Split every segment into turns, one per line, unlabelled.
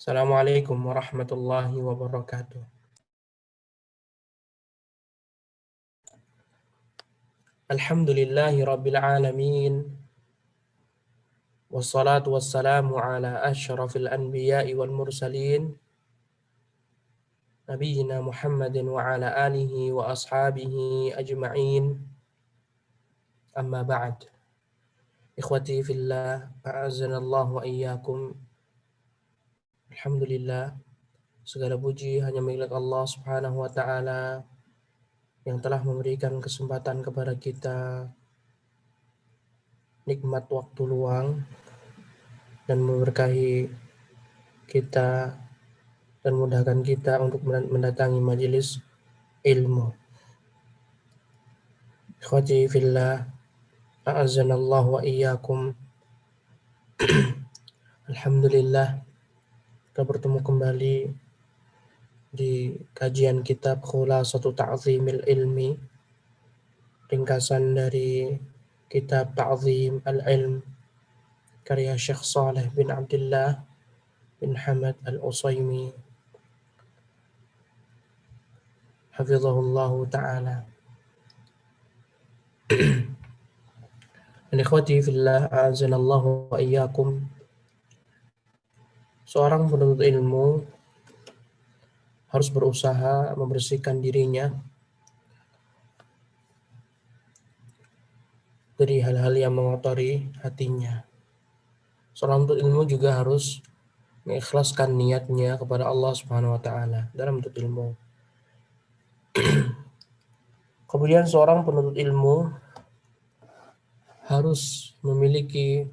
Assalamualaikum warahmatullahi wabarakatuh. Alhamdulillahi rabbil alamin. Wassalatu wassalamu ala asyrafil anbiya'i wal mursalin. Nabiyyina Muhammadin wa ala alihi wa ashabihi ajma'in. Amma ba'd. Ikhwati fillah, a'azzanallahu wa iyyakum. Alhamdulillah, segala puji hanya milik Allah Subhanahu wa ta'ala yang telah memberikan kesempatan kepada kita nikmat waktu luang dan memberkahi kita dan mudahkan kita untuk mendatangi majelis ilmu. Ikhwati fillah, a'azzanallahu wa iyyakum. Alhamdulillah, kita bertemu kembali di kajian kitab Khulasatu Ta'zimil Ilmi, ringkasan dari kitab Ta'zim Al-Ilm karya Syekh Saleh bin Abdullah bin Hamad Al-Utsaimin hafizahullahu ta'ala. Dan ikhwati fillah, a'azzanallahu wa iyyakum, seorang penuntut ilmu harus berusaha membersihkan dirinya dari hal-hal yang mengotori hatinya. Seorang penuntut ilmu juga harus mengikhlaskan niatnya kepada Allah Subhanahu wa taala dalam menuntut ilmu. Kemudian seorang penuntut ilmu harus memiliki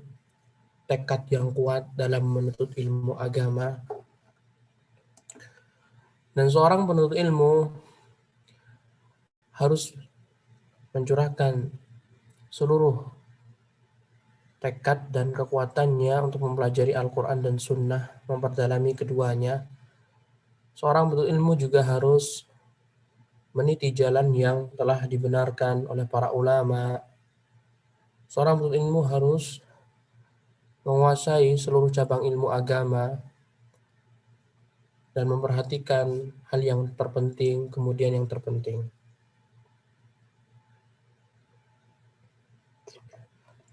tekad yang kuat dalam menuntut ilmu agama. Dan seorang penuntut ilmu harus mencurahkan seluruh tekad dan kekuatannya untuk mempelajari Al-Quran dan Sunnah, memperdalami keduanya. Seorang penuntut ilmu juga harus meniti jalan yang telah dibenarkan oleh para ulama. Seorang penuntut ilmu harus menguasai seluruh cabang ilmu agama dan memperhatikan hal yang terpenting, kemudian yang terpenting.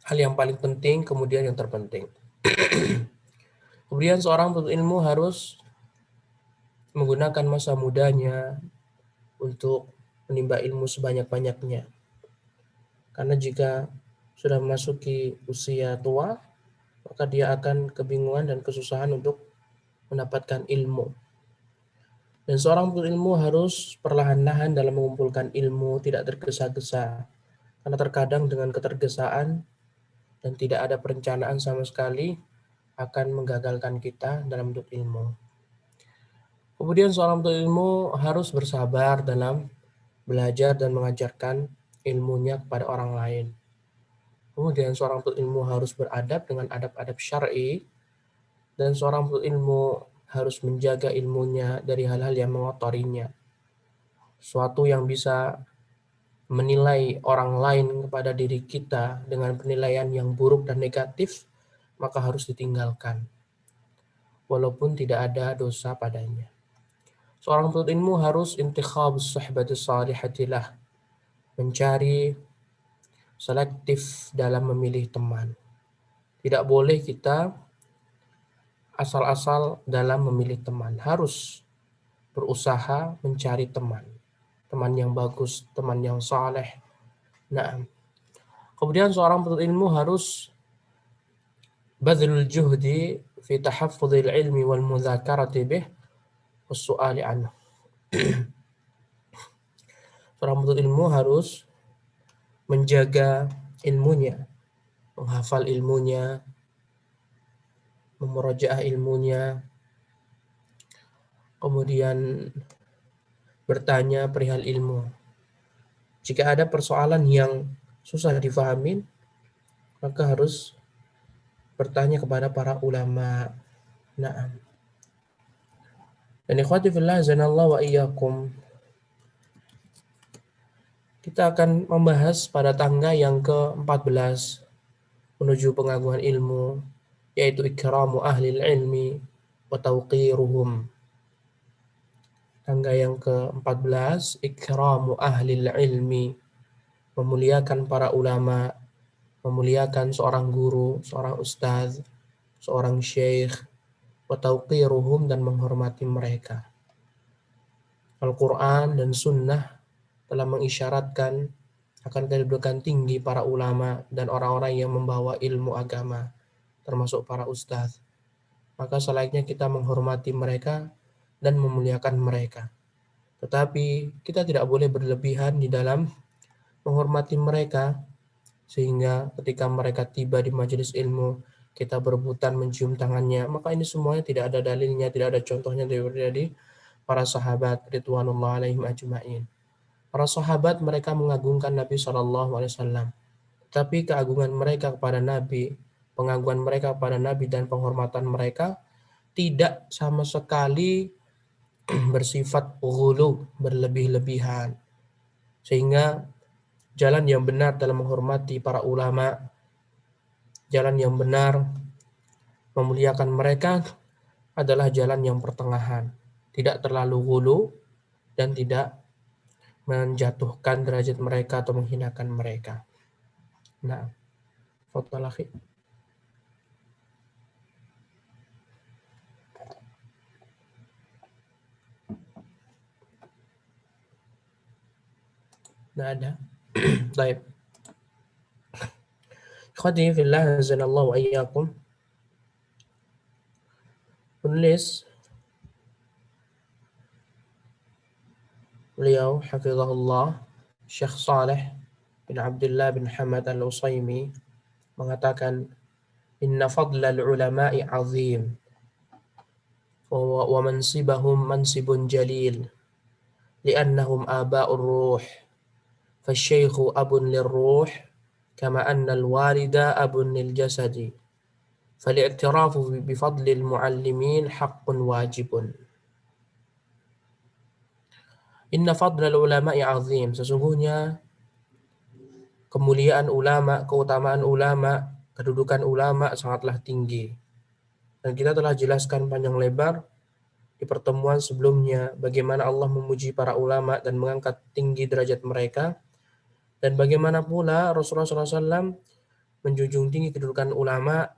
Hal yang paling penting, kemudian yang terpenting. Kemudian seorang penuntut ilmu harus menggunakan masa mudanya untuk menimba ilmu sebanyak-banyaknya. Karena jika sudah memasuki usia tua, maka dia akan kebingungan dan kesusahan untuk mendapatkan ilmu. Dan seorang penuntut ilmu harus perlahan-lahan dalam mengumpulkan ilmu, tidak tergesa-gesa. Karena terkadang dengan ketergesaan dan tidak ada perencanaan sama sekali akan menggagalkan kita dalam menuntut ilmu. Kemudian seorang penuntut ilmu harus bersabar dalam belajar dan mengajarkan ilmunya kepada orang lain. Kemudian seorang penuntut ilmu harus beradab dengan adab-adab syar'i, dan seorang penuntut ilmu harus menjaga ilmunya dari hal-hal yang mengotorinya. Suatu yang bisa menilai orang lain kepada diri kita dengan penilaian yang buruk dan negatif, maka harus ditinggalkan, walaupun tidak ada dosa padanya. Seorang penuntut ilmu harus intikhabus suhbati salihatilah, mencari selektif dalam memilih teman. Tidak boleh kita asal-asal dalam memilih teman. Harus berusaha mencari teman. Teman yang bagus, teman yang saleh. Nah, kemudian seorang penuntut ilmu harus badlul juhdi fi tahaffudhil ilmi wal mudzakarati bih was su'ali anhu. Seorang penuntut ilmu harus menjaga ilmunya, menghafal ilmunya, memurajaah ilmunya, kemudian bertanya perihal ilmu. Jika ada persoalan yang susah difahami, maka harus bertanya kepada para ulama. Nah, dan ikhwati fillah zanallahu wa iyyakum, kita akan membahas pada tangga yang ke-14 menuju pengagungan ilmu, yaitu ikramu ahlil ilmi, wa tawqiruhum. Tangga yang ke-14, ikramu ahlil ilmi, memuliakan para ulama, memuliakan seorang guru, seorang ustaz, seorang syekh, wa tawqiruhum, dan menghormati mereka. Al-Quran dan Sunnah telah mengisyaratkan akan kedudukan tinggi para ulama dan orang-orang yang membawa ilmu agama, termasuk para ustaz. Maka selayaknya kita menghormati mereka dan memuliakan mereka. Tetapi kita tidak boleh berlebihan di dalam menghormati mereka, sehingga ketika mereka tiba di majelis ilmu, kita berebutan mencium tangannya. Maka ini semuanya tidak ada dalilnya, tidak ada contohnya dari para sahabat ridwanullah alaihim ajma'in. Para sahabat mereka mengagungkan Nabi SAW. Tapi keagungan mereka kepada Nabi, pengagungan mereka kepada Nabi dan penghormatan mereka tidak sama sekali bersifat ghulu, berlebih-lebihan. Sehingga jalan yang benar dalam menghormati para ulama, jalan yang benar memuliakan mereka adalah jalan yang pertengahan. Tidak terlalu ghulu dan tidak menjatuhkan derajat mereka atau menghinakan mereka. Nah, foto lagi. Nah, ada. Baik. Ikhwati fillah, azanallahu wa iyyakum. Penulis beliau hafizahullah Syekh Saleh bin Abdullah bin Hamad Al-Utsaimin mengatakan, inna fadlal ulama'i azim wa mansibahum mansibun jalil li'annahum aba'ur ruh fasyaikhu abun lirruh kama anna al-walida abun lil jasadi fali'tirafu bifadlil muallimin haqqun wajibun. Inna fadlal ulama'i azim, sesungguhnya kemuliaan ulama, keutamaan ulama, kedudukan ulama sangatlah tinggi. Dan kita telah jelaskan panjang lebar di pertemuan sebelumnya bagaimana Allah memuji para ulama dan mengangkat tinggi derajat mereka, dan bagaimana pula Rasulullah SAW menjunjung tinggi kedudukan ulama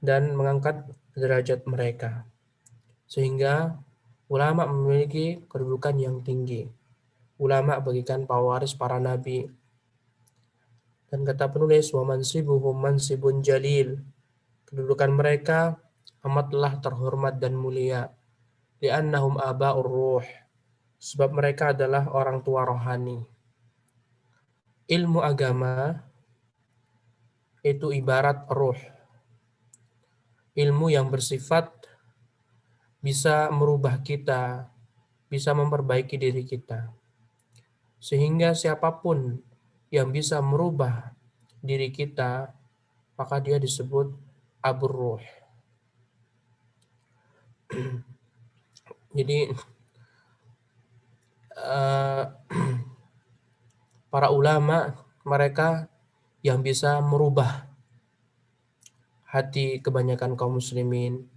dan mengangkat derajat mereka. Sehingga ulama memiliki kedudukan yang tinggi. Ulama bagikan pewaris para nabi. Dan kata penulis, wa mansibuhum mansibun jalil, kedudukan mereka amatlah terhormat dan mulia. Li'annahum aba'ur ruh, sebab mereka adalah orang tua rohani. Ilmu agama itu ibarat ruh. Ilmu yang bersifat bisa merubah kita, bisa memperbaiki diri kita. Sehingga siapapun yang bisa merubah diri kita, maka dia disebut abur ruh. Jadi para ulama mereka yang bisa merubah hati kebanyakan kaum muslimin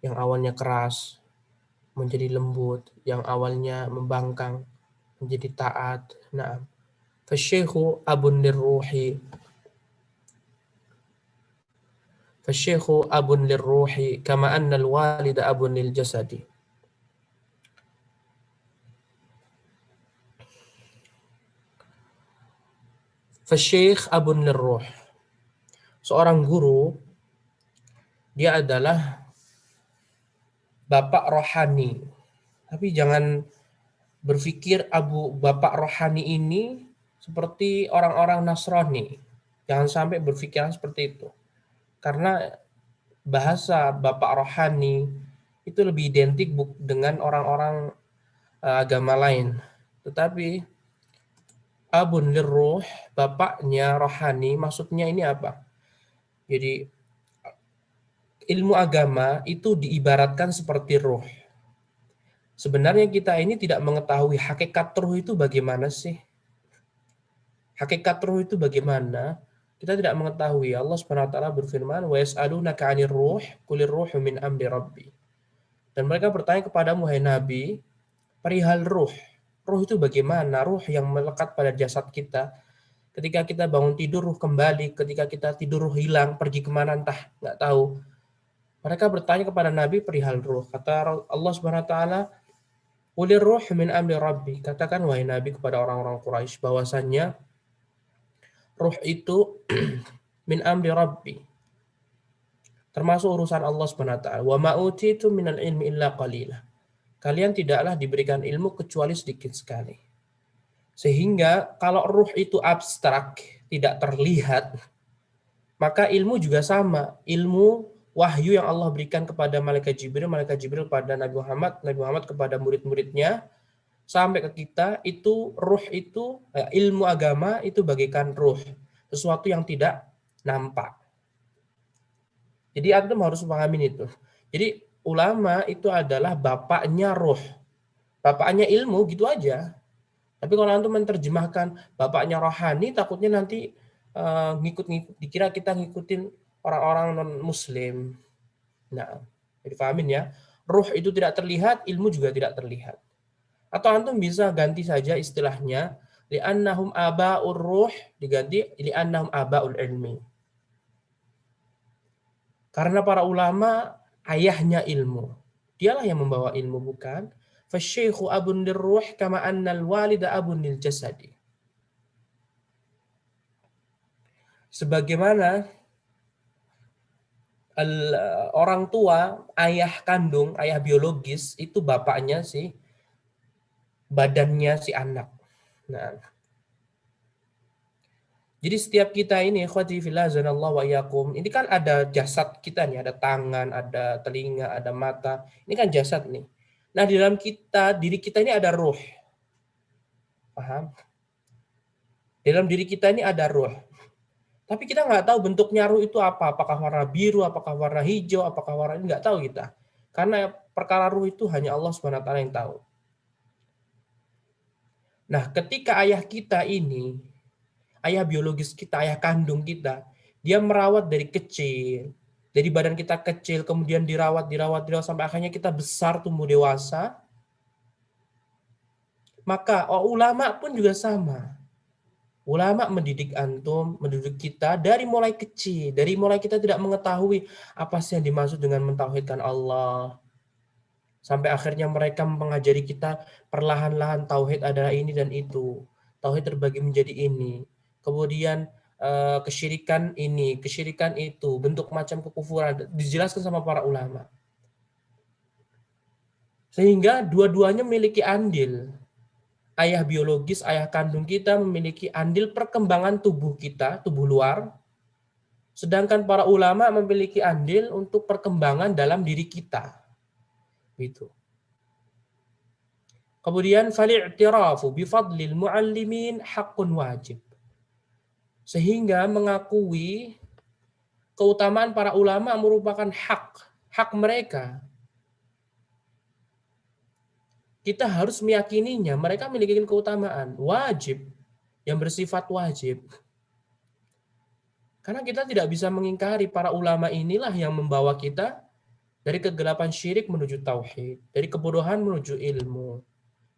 yang awalnya keras menjadi lembut, yang awalnya membangkang menjadi taat. Nah, fasyekhu abun lirruhi, fasyekhu abun lirruhi kama anna alwalida abun lil jasadi. Fasyekh abun lirruh, seorang guru dia adalah bapak rohani. Tapi jangan berpikir bapak rohani ini seperti orang-orang Nasrani. Jangan sampai berpikiran seperti itu. Karena bahasa bapak rohani itu lebih identik dengan orang-orang agama lain. Tetapi abun lirruh, bapaknya rohani, maksudnya ini apa? Jadi ilmu agama itu diibaratkan seperti ruh. Sebenarnya kita ini tidak mengetahui hakikat ruh itu bagaimana sih. Hakikat ruh itu bagaimana? Kita tidak mengetahui. Allah Subhanahu wa taala berfirman, "Wa yas'alunaka 'anir ruh, qulir ruhu min amri rabbi." Dan mereka bertanya kepadamu, hai Nabi, perihal ruh. Ruh itu bagaimana? Ruh yang melekat pada jasad kita. Ketika kita bangun tidur, ruh kembali. Ketika kita tidur, ruh hilang. Pergi kemana entah, nggak tahu. Mereka bertanya kepada Nabi perihal ruh. Kata Allah Subhanahu wa taala, "Qulir ruh min amri rabbi." Katakan wahai Nabi kepada orang-orang Quraisy bahwasannya ruh itu min amri rabbi. Termasuk urusan Allah Subhanahu wa taala. Wa ma utitu minal ilmi illa qalila. Kalian tidaklah diberikan ilmu kecuali sedikit sekali. Sehingga kalau ruh itu abstrak, tidak terlihat, maka ilmu juga sama. Ilmu wahyu yang Allah berikan kepada malaikat Jibril kepada Nabi Muhammad kepada murid-muridnya, sampai ke kita, itu ruh itu, ilmu agama itu bagaikan ruh. Sesuatu yang tidak nampak. Jadi antum harus memahami itu. Jadi ulama itu adalah bapaknya ruh. Bapaknya ilmu gitu aja. Tapi kalau antum menerjemahkan bapaknya rohani, takutnya nanti ngikut-ngikut, dikira kita ngikutin orang-orang non-muslim. Nah, jadi pahamin ya. Ruh itu tidak terlihat, ilmu juga tidak terlihat. Atau antum bisa ganti saja istilahnya, li'annahum aba'ur ruh, diganti li'annahum aba'ul ilmi. Karena para ulama ayahnya ilmu. Dialah yang membawa ilmu, bukan? Fasyaikhu abun lirruh kama annal walida abun lil jasadi. Sebagaimana orang tua, ayah kandung, ayah biologis itu bapaknya si badannya si anak. Nah, jadi setiap kita ini, ikhwati fillah zanallahu wa iyyakum, ini kan ada jasad kita nih, ada tangan, ada telinga, ada mata. Ini kan jasad nih. Nah, di dalam kita, diri kita ini ada ruh. Paham? Di dalam diri kita ini ada ruh. Tapi kita nggak tahu bentuknya ruh itu apa. Apakah warna biru, apakah warna hijau, apakah warna ini, nggak tahu kita. Karena perkara ruh itu hanya Allah SWT yang tahu. Nah, ketika ayah kita ini, ayah biologis kita, ayah kandung kita, dia merawat dari kecil. Dari badan kita kecil, kemudian dirawat sampai akhirnya kita besar, tumbuh dewasa. Maka ulama pun juga sama. Ulama mendidik antum, mendidik kita dari mulai kecil. Dari mulai kita tidak mengetahui apa sih yang dimaksud dengan mentauhidkan Allah. Sampai akhirnya mereka mengajari kita perlahan-lahan tauhid adalah ini dan itu. Tauhid terbagi menjadi ini. Kemudian kesyirikan ini, kesyirikan itu, bentuk macam kekufuran dijelaskan sama para ulama. Sehingga dua-duanya memiliki andil. Ayah biologis, ayah kandung kita memiliki andil perkembangan tubuh kita, tubuh luar. Sedangkan para ulama memiliki andil untuk perkembangan dalam diri kita. Gitu. Kemudian fali'tirafu bifadlil muallimin haqqun wajib. Sehingga mengakui keutamaan para ulama merupakan hak mereka. Kita harus meyakininya, mereka memiliki keutamaan wajib yang bersifat wajib. Karena kita tidak bisa mengingkari para ulama inilah yang membawa kita dari kegelapan syirik menuju tauhid, dari kebodohan menuju ilmu,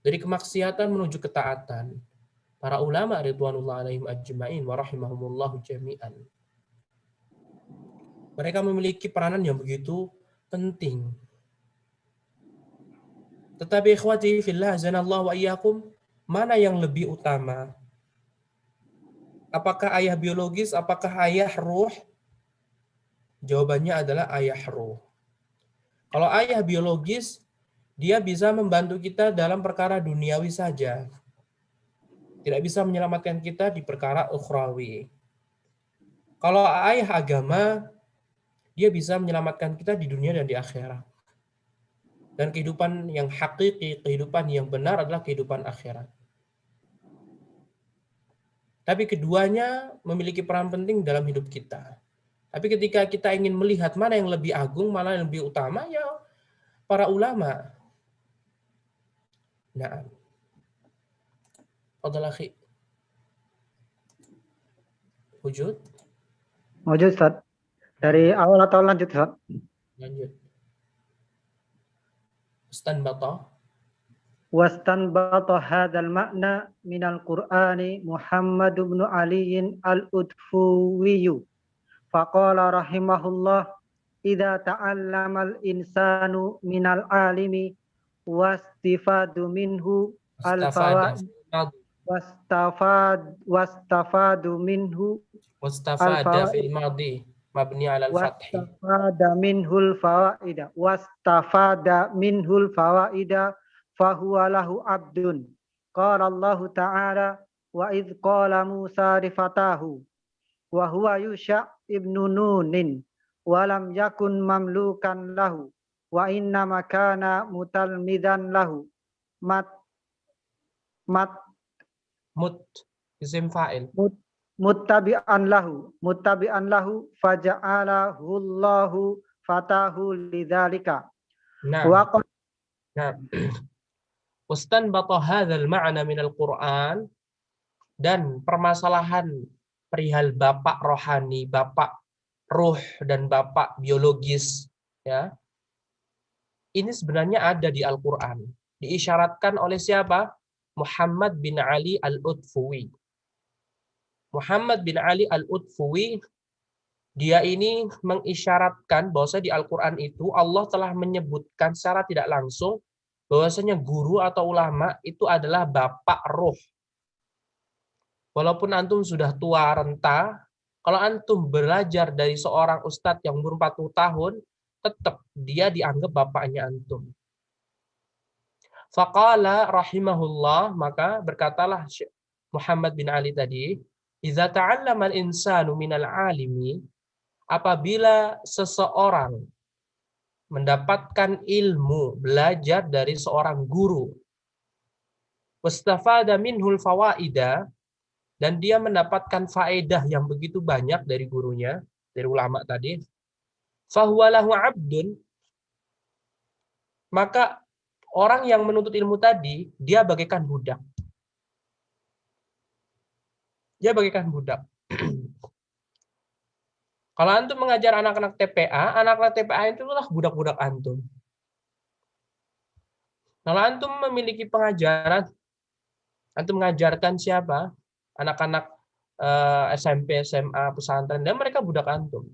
dari kemaksiatan menuju ketaatan. Para ulama ridwanullah alaihim ajma'in wa rahimahumullahu jami'an. Mereka memiliki peranan yang begitu penting. Tetapi ikhwati fillah zanallahu wa iyyakum, mana yang lebih utama? Apakah ayah biologis, apakah ayah ruh? Jawabannya adalah ayah ruh. Kalau ayah biologis, dia bisa membantu kita dalam perkara duniawi saja. Tidak bisa menyelamatkan kita di perkara ukhrawi. Kalau ayah agama, dia bisa menyelamatkan kita di dunia dan di akhirat. Dan kehidupan yang hakiki, kehidupan yang benar adalah kehidupan akhirat. Tapi keduanya memiliki peran penting dalam hidup kita. Tapi ketika kita ingin melihat mana yang lebih agung, mana yang lebih utama, ya para ulama. Nah, fadhal akhi. Wujud.
Maju Ustaz. Dari awal atau lanjut Ustaz?
Lanjut. Istanbata.
واستنبط هذا المعنى من القرآن محمد بن علي الأدفوي فقال رحمه الله إذا تعلم الإنسان من العالم واستفاد منه
Wastafada
الفوائد
fil madhi.
واستفاد منه
Wastafada
الفوائد
fil madhi. Mabni ala al-fathi.
واستفاد منه الفوائد فهو له عبد قال الله تعالى وإذ قال موسى لفتاه وهو يوشع ابن نون ولم يكن مملوكا له وإنما كان متلمذا له مت مت
Mut. Isim fa'il.
muttabi'an lahu faja'alahu Allahu fatahu lidzalika
Nah.
wa
Nah. Wastanbata hadzal ma'na minal Qur'an, dan permasalahan perihal bapak rohani, bapak ruh dan bapak biologis, ya. Ini sebenarnya ada di Al-Qur'an. Diisyaratkan oleh siapa? Muhammad bin Ali Al-Utfuwi. Muhammad bin Ali Al-Utfuwi, dia ini mengisyaratkan bahwa di Al-Qur'an itu Allah telah menyebutkan secara tidak langsung bahwasanya guru atau ulama itu adalah bapak ruh. Walaupun antum sudah tua renta, kalau antum belajar dari seorang ustadz yang umur 40 tahun, tetap dia dianggap bapaknya antum. Faqala rahimahullah, maka berkatalah Muhammad bin Ali tadi, "Idza ta'allama al-insanu minal alimi", apabila seseorang mendapatkan ilmu, belajar dari seorang guru, wastafada minhul fawaida, dan dia mendapatkan faedah yang begitu banyak dari gurunya, dari ulama tadi, fahuwa lahu abdun, maka orang yang menuntut ilmu tadi, dia bagaikan budak. Dia bagaikan budak. Kalau antum mengajar anak-anak TPA, anak-anak TPA itulah budak-budak antum. Kalau antum memiliki pengajaran, antum mengajarkan siapa? Anak-anak SMP, SMA, pesantren, dan mereka budak antum.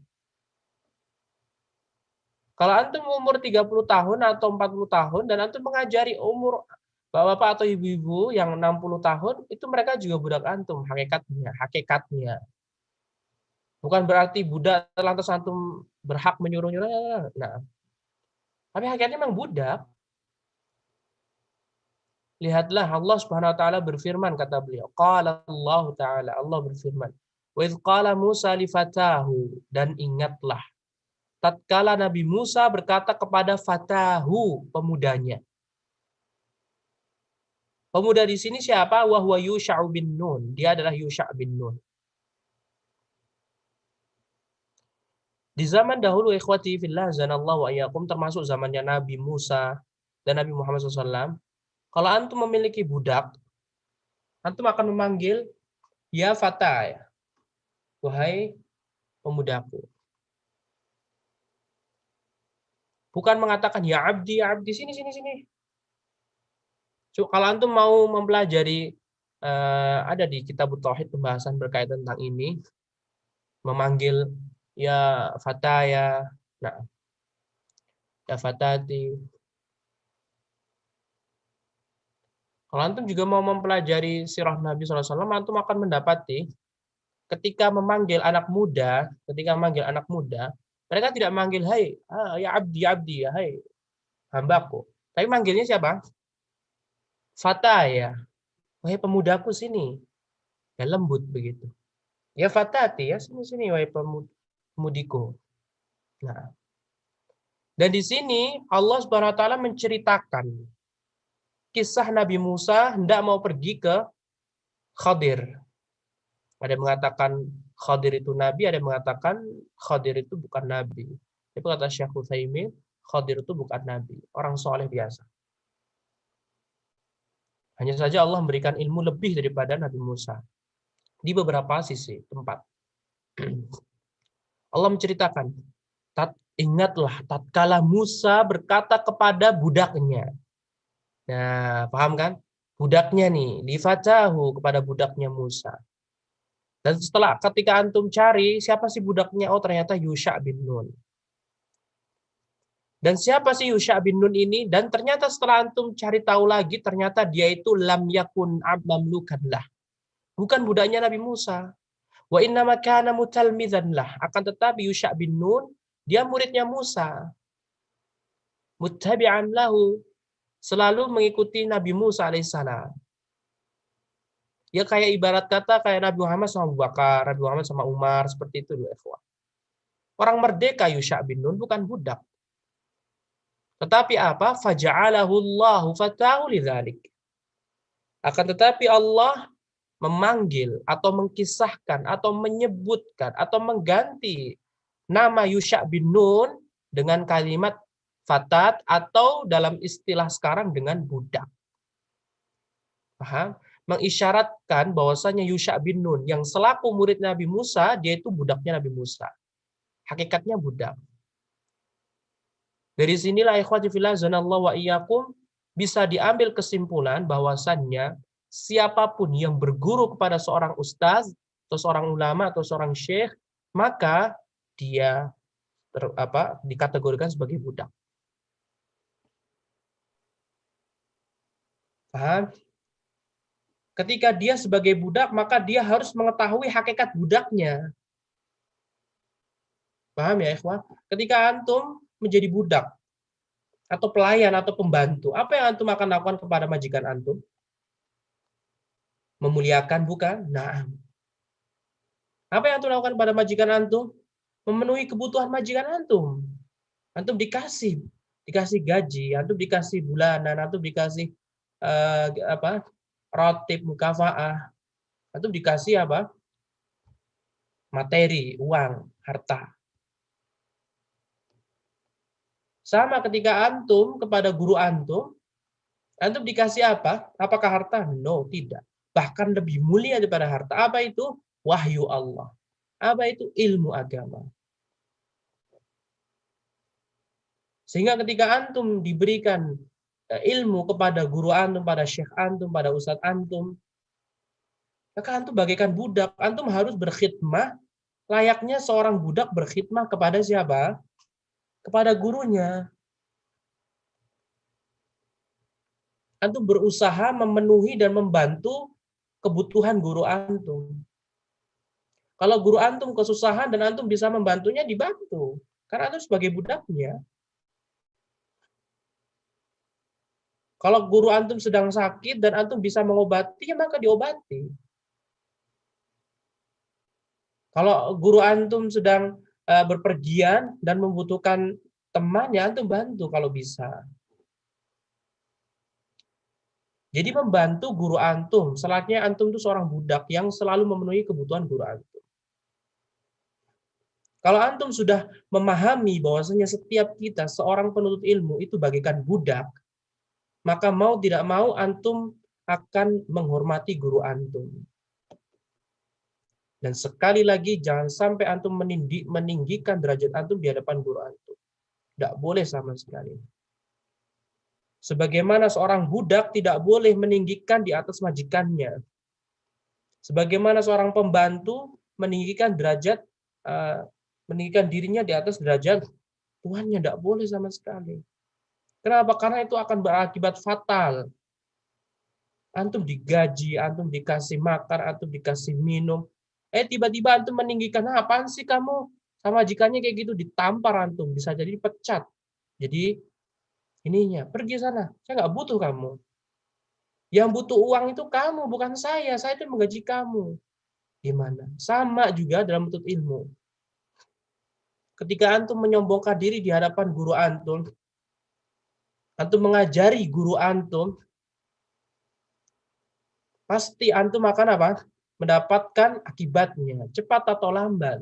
Kalau antum umur 30 tahun atau 40 tahun dan antum mengajari umur bapak-bapak atau ibu-ibu yang 60 tahun, itu mereka juga budak antum, hakikatnya. Bukan berarti budak lantas antum berhak menyuruh-nyuruh. Nah, tapi hakikatnya memang budak. Lihatlah Allah Subhanahu wa taala berfirman, kata beliau, qala Allah taala, Allah berfirman, wa idz qala Musa li fatahu, dan ingatlah tatkala Nabi Musa berkata kepada fatahu, pemudanya. Pemuda di sini siapa? Wa huwa Yusha' bin Nun. Dia adalah Yusha' bin Nun. Di zaman dahulu, ikhwati fillah zanallahu wa iyyakum, termasuk zamannya Nabi Musa dan Nabi Muhammad SAW, kalau antum memiliki budak, antum akan memanggil ya fata, ya, wahai pemudaku. Bukan mengatakan ya abdi, sini, sini, sini. Kalau antum mau mempelajari, ada di kitab Tauhid pembahasan berkaitan tentang ini, memanggil ya fataya, nah, ya fatati. Kalau antum juga mau mempelajari sirah Nabi SAW, antum akan mendapati ketika memanggil anak muda, mereka tidak memanggil hai ya abdi, ya hai hambaku. Tapi manggilnya siapa? Fataya, wahai pemudaku sini. Ya lembut begitu. Ya fatati, ya sini wahai pemudiku. Nah, dan di sini Allah Subhanahu wa taala menceritakan kisah Nabi Musa hendak mau pergi ke Khadir. Ada yang mengatakan Khadir itu nabi, ada yang mengatakan Khadir itu bukan nabi. Itu kata Syekh Utsaimin, Khadir itu bukan nabi, orang soleh biasa. Hanya saja Allah memberikan ilmu lebih daripada Nabi Musa di beberapa sisi tempat. Allah menceritakan, ingatlah tatkala Musa berkata kepada budaknya. Nah, paham kan? Budaknya nih, difatahu kepada budaknya Musa. Dan setelah ketika antum cari, siapa sih budaknya? Oh, ternyata Yusha bin Nun. Dan siapa sih Yusha bin Nun ini? Dan ternyata setelah antum cari tahu lagi, ternyata dia itu lam yakun mamlukan lah. Bukan budaknya Nabi Musa. Wa inna makana mutalmidzan lah. Akan tetapi Yusha bin Nun, dia muridnya Musa. Muttabi'an lahu. Selalu mengikuti Nabi Musa alaihissalam. Ya kayak ibarat kata kayak Nabi Muhammad sama Abu Bakar, Nabi Muhammad sama Umar, seperti itu. Orang merdeka Yusha bin Nun, bukan budak. Tetapi apa? Faja'alahu Allahu fatahu lidzalik. Akan tetapi Allah memanggil atau mengkisahkan atau menyebutkan atau mengganti nama Yusha bin Nun dengan kalimat fatat atau dalam istilah sekarang dengan budak. Paham? Mengisyaratkan bahwasanya Yusha bin Nun yang selaku murid Nabi Musa, dia itu budaknya Nabi Musa. Hakikatnya budak. Dari sinilah ikhwati fillah zanallahu wa iyyakum bisa diambil kesimpulan bahwasannya siapapun yang berguru kepada seorang ustaz atau seorang ulama atau seorang syekh, maka dia dikategorikan sebagai budak. Paham? Ketika dia sebagai budak, maka dia harus mengetahui hakikat budaknya. Paham ya, ikhwah? Ketika antum menjadi budak atau pelayan atau pembantu, apa yang antum akan lakukan kepada majikan antum? Memuliakan, bukan? Nah, apa yang antum lakukan pada majikan antum? Memenuhi kebutuhan majikan antum. Antum dikasih gaji, antum dikasih bulanan, antum dikasih rotib, mukafaah, antum dikasih apa? Materi, uang, harta. Sama ketika antum kepada guru antum dikasih apa? Apakah harta? No, tidak. Bahkan lebih mulia daripada harta. Apa itu? Wahyu Allah. Apa itu? Ilmu agama. Sehingga ketika antum diberikan ilmu kepada guru antum, pada syekh antum, pada ustadz antum, maka antum bagaikan budak. Antum harus berkhidmah layaknya seorang budak berkhidmah kepada siapa? Kepada gurunya. Antum berusaha memenuhi dan membantu kebutuhan guru antum. Kalau guru antum kesusahan dan antum bisa membantunya, dibantu. Karena antum sebagai budaknya. Kalau guru antum sedang sakit dan antum bisa mengobati, maka diobati. Kalau guru antum sedang berpergian dan membutuhkan teman, ya antum bantu kalau bisa. Jadi membantu guru antum, selatnya antum itu seorang budak yang selalu memenuhi kebutuhan guru antum. Kalau antum sudah memahami bahwasanya setiap kita seorang penuntut ilmu itu bagaikan budak, maka mau tidak mau antum akan menghormati guru antum. Dan sekali lagi jangan sampai antum meninggikan derajat antum di hadapan guru antum. Tidak boleh sama sekali. Sebagaimana seorang budak tidak boleh meninggikan di atas majikannya. Sebagaimana seorang pembantu meninggikan dirinya di atas derajat tuannya, tidak boleh sama sekali. Kenapa? Karena itu akan berakibat fatal. Antum digaji, antum dikasih makan, antum dikasih minum. Tiba-tiba antum meninggikan, apaan sih kamu? Sama majikannya kayak gitu, ditampar antum, bisa jadi dipecat. Jadi ininya, pergi sana, saya nggak butuh kamu. Yang butuh uang itu kamu, bukan saya itu menggaji kamu. Gimana? Sama juga dalam menuntut ilmu. Ketika antum menyombongkan diri di hadapan guru antum mengajari guru antum, pasti antum akan apa? Mendapatkan akibatnya, cepat atau lambat.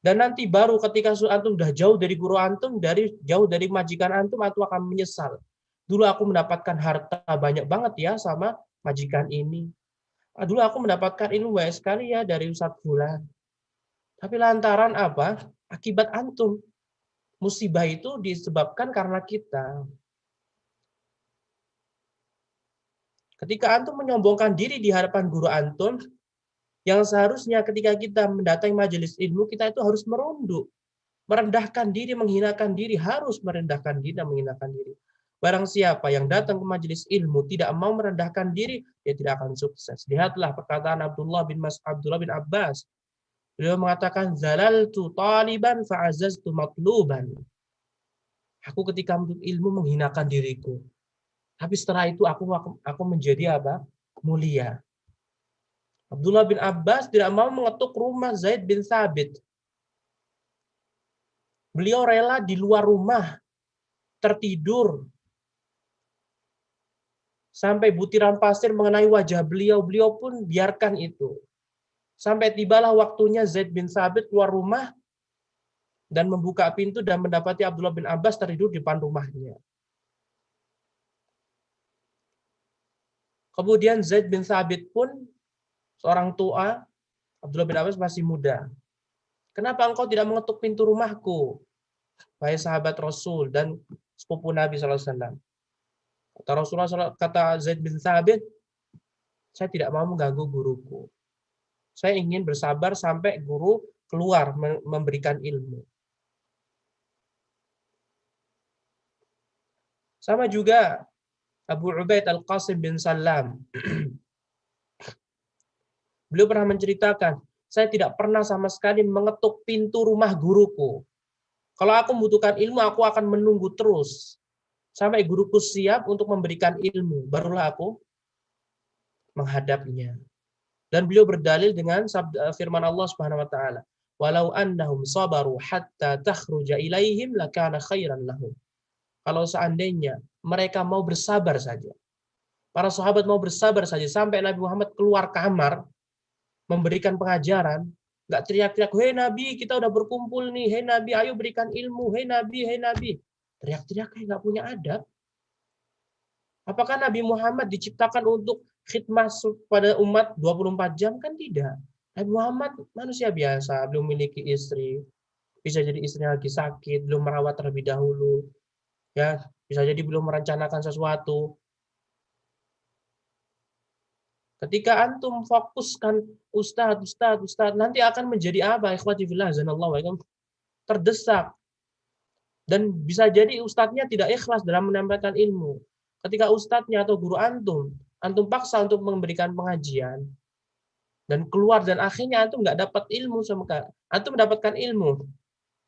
Dan nanti baru ketika antum sudah jauh dari guru antum, jauh dari majikan antum akan menyesal. Dulu aku mendapatkan harta banyak banget ya sama majikan ini. Dulu aku mendapatkan ilmu banyak sekali ya dari Ustadz Fulan. Tapi lantaran apa? Akibat antum. Musibah itu disebabkan karena kita. Ketika antum menyombongkan diri di hadapan guru antum, yang seharusnya ketika kita mendatangi majelis ilmu, kita itu harus merunduk, merendahkan diri, menghinakan diri, harus merendahkan diri dan menghinakan diri. Barang siapa yang datang ke majelis ilmu tidak mau merendahkan diri, dia tidak akan sukses. Lihatlah perkataan Abdullah bin Abbas. Beliau mengatakan, zalaltu taliban fa'azaztu matluban. Aku ketika menuntut ilmu menghinakan diriku. Tapi setelah itu aku menjadi apa? Mulia. Abdullah bin Abbas tidak mau mengetuk rumah Zaid bin Thabit. Beliau rela di luar rumah, tertidur. Sampai butiran pasir mengenai wajah beliau, beliau pun biarkan itu. Sampai tibalah waktunya Zaid bin Thabit keluar rumah dan membuka pintu dan mendapati Abdullah bin Abbas tertidur di depan rumahnya. Kemudian Zaid bin Thabit pun seorang tua, Abdullah bin Abbas masih muda. Kenapa engkau tidak mengetuk pintu rumahku? Wahai sahabat Rasul dan sepupu Nabi SAW. Kata Rasulullah, kata Zaid bin Thabit, saya tidak mau mengganggu guruku. Saya ingin bersabar sampai guru keluar memberikan ilmu. Sama juga Abu Ubaid Al-Qasim bin Salam. Beliau pernah menceritakan, saya tidak pernah sama sekali mengetuk pintu rumah guruku. Kalau aku membutuhkan ilmu, aku akan menunggu terus. Sampai guruku siap untuk memberikan ilmu. Barulah aku menghadapnya. Dan beliau berdalil dengan firman Allah Subhanahu wa taala, "Walau annahum sabaru hatta takhruja ilaihim lakana khairan lahum." Kalau seandainya mereka mau bersabar saja. Para sahabat mau bersabar saja sampai Nabi Muhammad keluar kamar memberikan pengajaran, nggak teriak-teriak, "Hei Nabi, kita udah berkumpul nih. Hei Nabi, ayo berikan ilmu. Hei Nabi, hei Nabi." Teriak-teriak kayak nggak punya adab. Apakah Nabi Muhammad diciptakan untuk khidmah pada umat 24 jam? Kan tidak. Nabi Muhammad manusia biasa, belum memiliki istri. Bisa jadi istrinya lagi sakit, belum merawat terlebih dahulu. Ya, bisa jadi belum merencanakan sesuatu. Ketika antum fokuskan ustadz, nanti akan menjadi apa? Ikhwati fillah, zanallahu alaikum. Terdesak. Dan bisa jadi ustadznya tidak ikhlas dalam menyampaikan ilmu. Ketika ustadznya atau guru antum paksa untuk memberikan pengajian, dan keluar dan akhirnya antum nggak dapat ilmu sama sekali. Antum mendapatkan ilmu.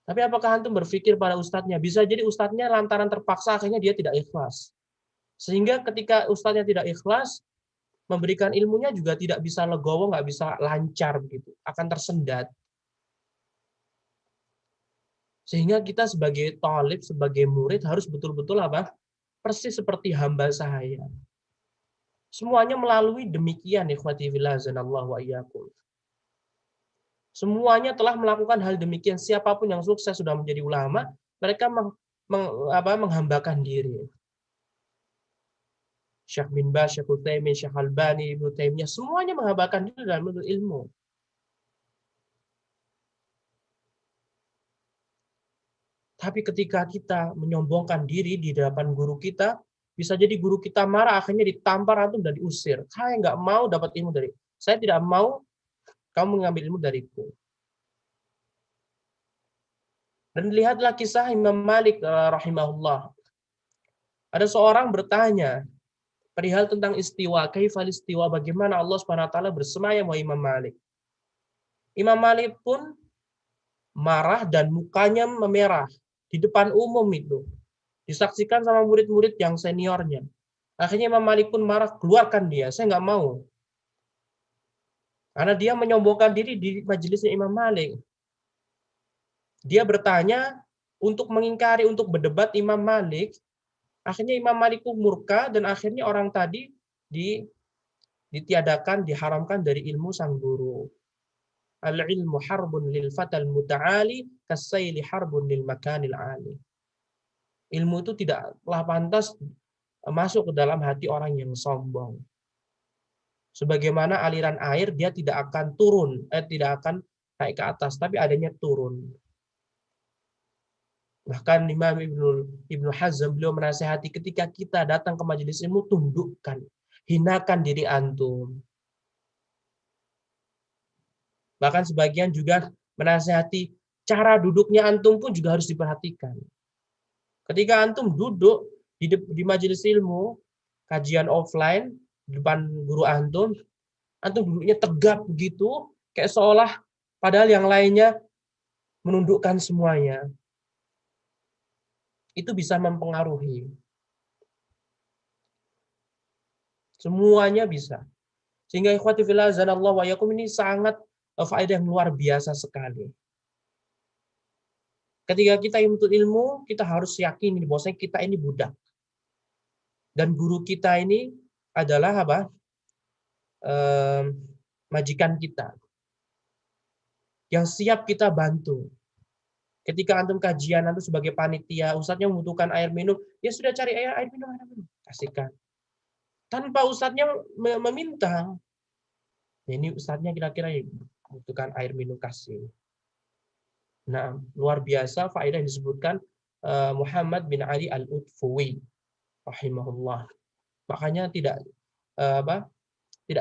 Tapi apakah antum berpikir pada ustadznya? Bisa jadi ustadznya lantaran terpaksa akhirnya dia tidak ikhlas. Sehingga ketika ustadznya tidak ikhlas, memberikan ilmunya juga tidak bisa legowo, nggak bisa lancar begitu, akan tersendat. Sehingga kita sebagai talib, sebagai murid harus betul-betul apa? Persis seperti hamba sahaya. Semuanya melalui demikian, ikhwati fillah zanallahu wa iyyakum. Semuanya telah melakukan hal demikian. Siapapun yang sukses sudah menjadi ulama, mereka menghambakan diri. Syekh bin Baz, Syekh Utsaimin, Syekh Albani, Ibnu Taimiyah, semuanya menghambakan diri dalam menuntut ilmu. Tapi ketika kita menyombongkan diri di hadapan guru kita, bisa jadi guru kita marah, akhirnya ditampar antum dan diusir. Saya nggak mau dapat ilmu dari, saya tidak mau kamu mengambil ilmu dariku. Dan lihatlah kisah Imam Malik rahimahullah. Ada seorang bertanya perihal tentang istiwa, kaifal istiwa, bagaimana Allah Subhanahu wa taala bersemayam, wahai Imam Malik. Imam Malik pun marah dan mukanya memerah di depan umum itu. Disaksikan sama murid-murid yang seniornya. Akhirnya Imam Malik pun marah, keluarkan dia, saya nggak mau. Karena dia menyombongkan diri di majelisnya Imam Malik. Dia bertanya untuk mengingkari, untuk berdebat Imam Malik. Akhirnya Imam Malik pun murka dan akhirnya orang tadi ditiadakan, diharamkan dari ilmu sang guru. Al-ilmu harbun lil fatal muta'ali kasayli harbun lil makanil ali. Ilmu itu tidaklah pantas masuk ke dalam hati orang yang sombong. Sebagaimana aliran air, dia tidak akan turun, tidak akan naik ke atas, tapi adanya turun. Bahkan Imam Ibnu Hazm beliau menasihati ketika kita datang ke majelis ilmu, tundukkan, hinakan diri antum. Bahkan sebagian juga menasihati cara duduknya antum pun juga harus diperhatikan. Ketika antum duduk di majelis ilmu, kajian offline, di depan guru antum duduknya tegap begitu, kayak seolah padahal yang lainnya menundukkan semuanya. Itu bisa mempengaruhi. Semuanya bisa. Sehingga ikhwati fillah azanallahu wa yakum ini sangat faedah yang luar biasa sekali. Ketika kita menuntut ilmu, kita harus yakin bahwasanya kita ini budak. Dan guru kita ini adalah apa? Majikan kita. Yang siap kita bantu. Ketika antum kajian, antum sebagai panitia, ustadznya membutuhkan air minum, ya sudah cari air minum, kasihkan. Tanpa ustadznya meminta. Ini ustadznya kira-kira membutuhkan air minum, kasih. Nah, luar biasa faedah yang disebutkan Muhammad bin Ali Al-Utfuwi rahimahullah. Makanya tidak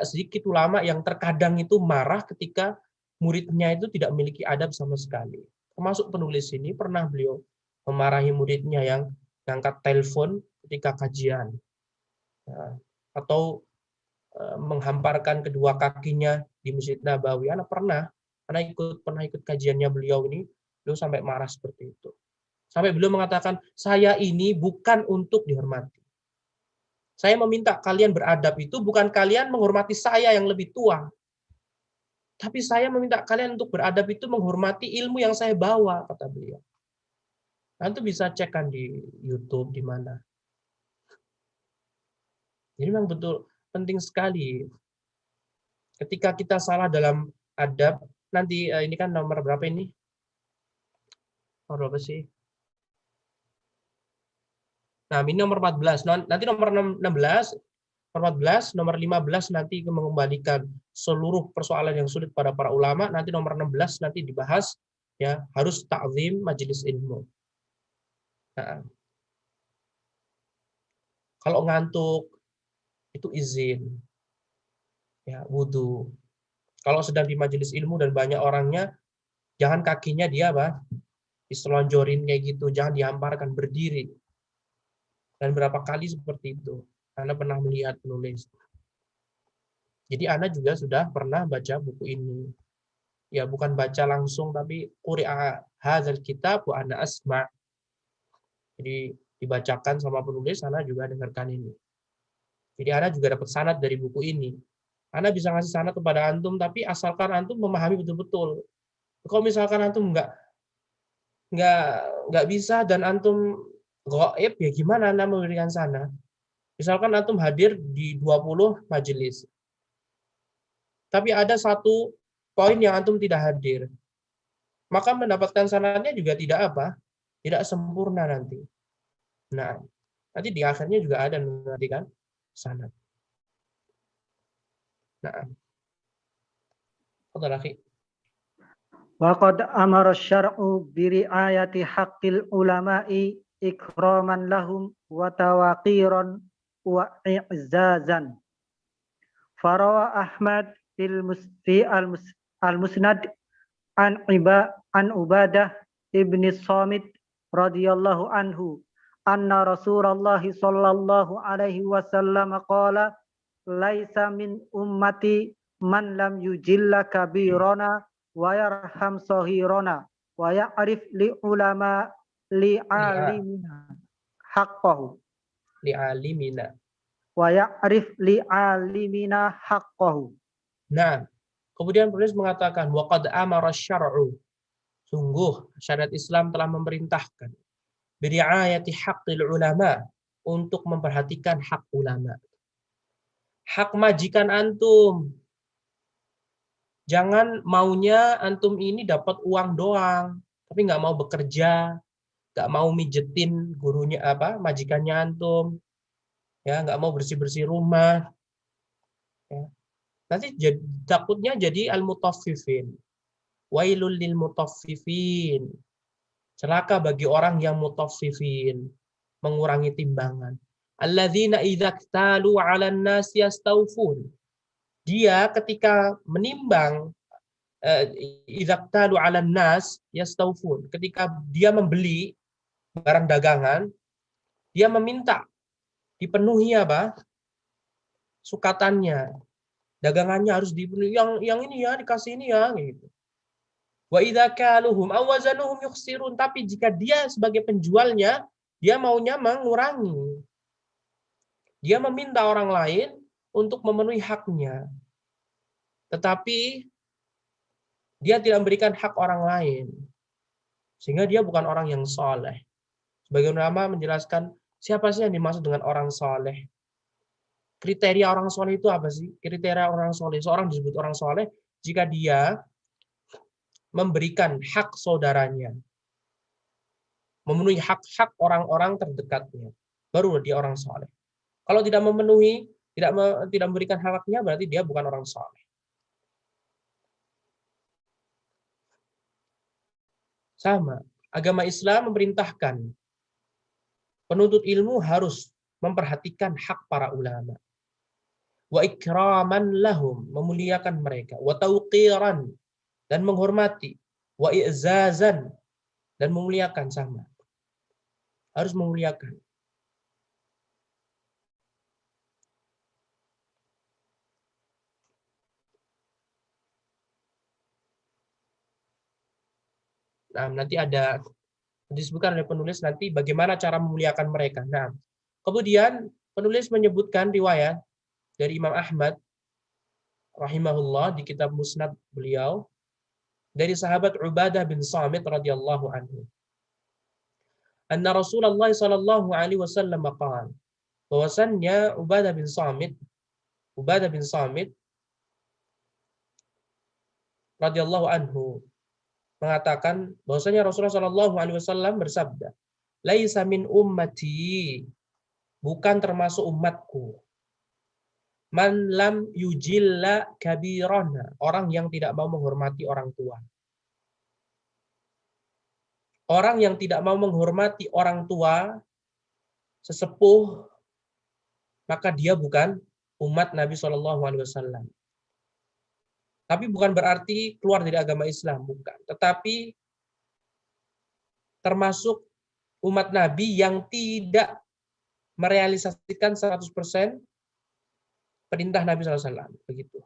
sedikit ulama yang terkadang itu marah ketika muridnya itu tidak memiliki adab sama sekali. Termasuk penulis ini pernah beliau memarahi muridnya yang angkat telepon ketika kajian. Atau menghamparkan kedua kakinya di Masjid Nabawi. Anak pernah ikut kajiannya beliau ini, beliau sampai marah seperti itu. Sampai beliau mengatakan, saya ini bukan untuk dihormati. Saya meminta kalian beradab itu bukan kalian menghormati saya yang lebih tua. Tapi saya meminta kalian untuk beradab itu menghormati ilmu yang saya bawa, kata beliau. Nanti bisa cek kan di YouTube, di mana. Jadi memang betul penting sekali. Ketika kita salah dalam adab, nanti ini kan nomor berapa ini? Nomor berapa sih? Nah, ini nomor 14. Nanti nomor 16, nomor 14, nomor 15 nanti mengembalikan seluruh persoalan yang sulit pada para ulama. Nanti nomor 16 nanti dibahas ya, harus ta'zim majelis ilmu. Nah, kalau ngantuk itu izin. Ya, wudu. Kalau sedang di majelis ilmu dan banyak orangnya, jangan kakinya dia diselonjorin kayak gitu, jangan dihamparkan, berdiri. Dan berapa kali seperti itu. Anda pernah melihat penulis. Jadi Anda juga sudah pernah baca buku ini. Ya, bukan baca langsung, tapi quri'a hadzal kitab wa ana asma'. Jadi dibacakan sama penulis, Anda juga dengarkan ini. Jadi Anda juga dapat sanad dari buku ini. Anda bisa ngasih sanad kepada antum, tapi asalkan antum memahami betul-betul. Kalau misalkan antum nggak bisa dan antum gaib, ya gimana Anda memberikan sanad? Misalkan antum hadir di 20 majelis. Tapi ada satu poin yang antum tidak hadir. Maka mendapatkan sanadnya juga tidak sempurna nanti. Nah, nanti di akhirnya juga ada nanti kan sanad. Nah, lagi.
Waqad amara asy-syar'u bi ri'ayati haqqil ulama'i ikraman lahum wa tawaqiran wa i'zazan. Farawa Ahmad fi al-Musnad an Ubadah ibni Samit radhiyallahu anhu anna Rasulullah sallallahu alaihi wasallam qala laisa min ummati man lam yujilla kabirana wa yarham sahirana wa ya'rif li ulama li alimina haqqahu
Li alimina.
Wa ya'rif li alimina haqqahu.
Nah, kemudian penulis mengatakan waqad amara syar'u. Sungguh syariat Islam telah memerintahkan biri'ayati haqqil ulama, untuk memperhatikan hak ulama. Hak majikan antum. Jangan maunya antum ini dapat uang doang, tapi nggak mau bekerja, nggak mau mijetin gurunya majikannya antum, ya nggak mau bersih-bersih rumah. Ya. Nanti takutnya jadi al-mutaffifin. Wailul lil mutaffifin. Celaka bagi orang yang mutaffifin, mengurangi timbangan. Alladzina idza iktalu 'alan nas yastawfun. Dia ketika menimbang idza iktalu 'alan nas yastawfun. Ketika dia membeli barang dagangan, dia meminta dipenuhi apa? Sukatannya. Dagangannya harus dipenuhi, yang ini ya, dikasih ini ya, gitu. Wa idza kaluhum aw wazanuhum yukhsirun, tapi jika dia sebagai penjualnya, dia maunya mengurangi. Dia meminta orang lain untuk memenuhi haknya. Tetapi dia tidak memberikan hak orang lain. Sehingga dia bukan orang yang soleh. Sebagian ulama menjelaskan siapa sih yang dimaksud dengan orang soleh. Kriteria orang soleh itu apa sih? Kriteria orang soleh. Seorang disebut orang soleh jika dia memberikan hak saudaranya, memenuhi hak-hak orang-orang terdekatnya, baru dia orang soleh. Kalau tidak memenuhi, tidak memberikan haknya, berarti dia bukan orang soleh. Sama, agama Islam memerintahkan penuntut ilmu harus memperhatikan hak para ulama. Wa ikraman lahum, memuliakan mereka. Wa tauqiran, dan menghormati. Wa i'zazan, dan memuliakan sama. Harus memuliakan. Nah, nanti ada disebutkan oleh penulis nanti bagaimana cara memuliakan mereka. Nah, kemudian penulis menyebutkan riwayat dari Imam Ahmad rahimahullah di kitab Musnad beliau dari sahabat Ubadah bin Samit radhiyallahu anhu. Anna Rasulullah sallallahu alaihi wasallam qala, bahwasannya Ubadah bin Samit radhiyallahu anhu mengatakan bahwasanya Rasulullah sallallahu alaihi wasallam bersabda, "Laisa min ummati", bukan termasuk umatku, man lam yujilla kabirana, orang yang tidak mau menghormati orang tua. Orang yang tidak mau menghormati orang tua, sesepuh, maka dia bukan umat Nabi SAW. Tapi bukan berarti keluar dari agama Islam, bukan. Tetapi termasuk umat Nabi yang tidak merealisasikan 100% perintah Nabi SAW. Begitu.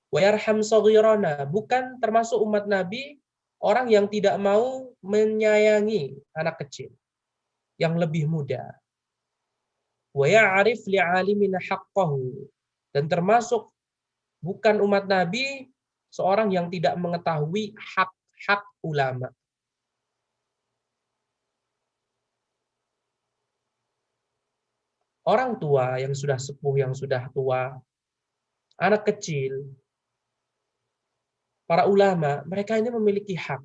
Wa yarham saghirana, bukan termasuk umat Nabi orang yang tidak mau menyayangi anak kecil yang lebih muda. Wa ya'rif li'alimina haqqahu, dan termasuk bukan umat Nabi seorang yang tidak mengetahui hak-hak ulama. Orang tua yang sudah sepuh, yang sudah tua, anak kecil, para ulama, mereka ini memiliki hak.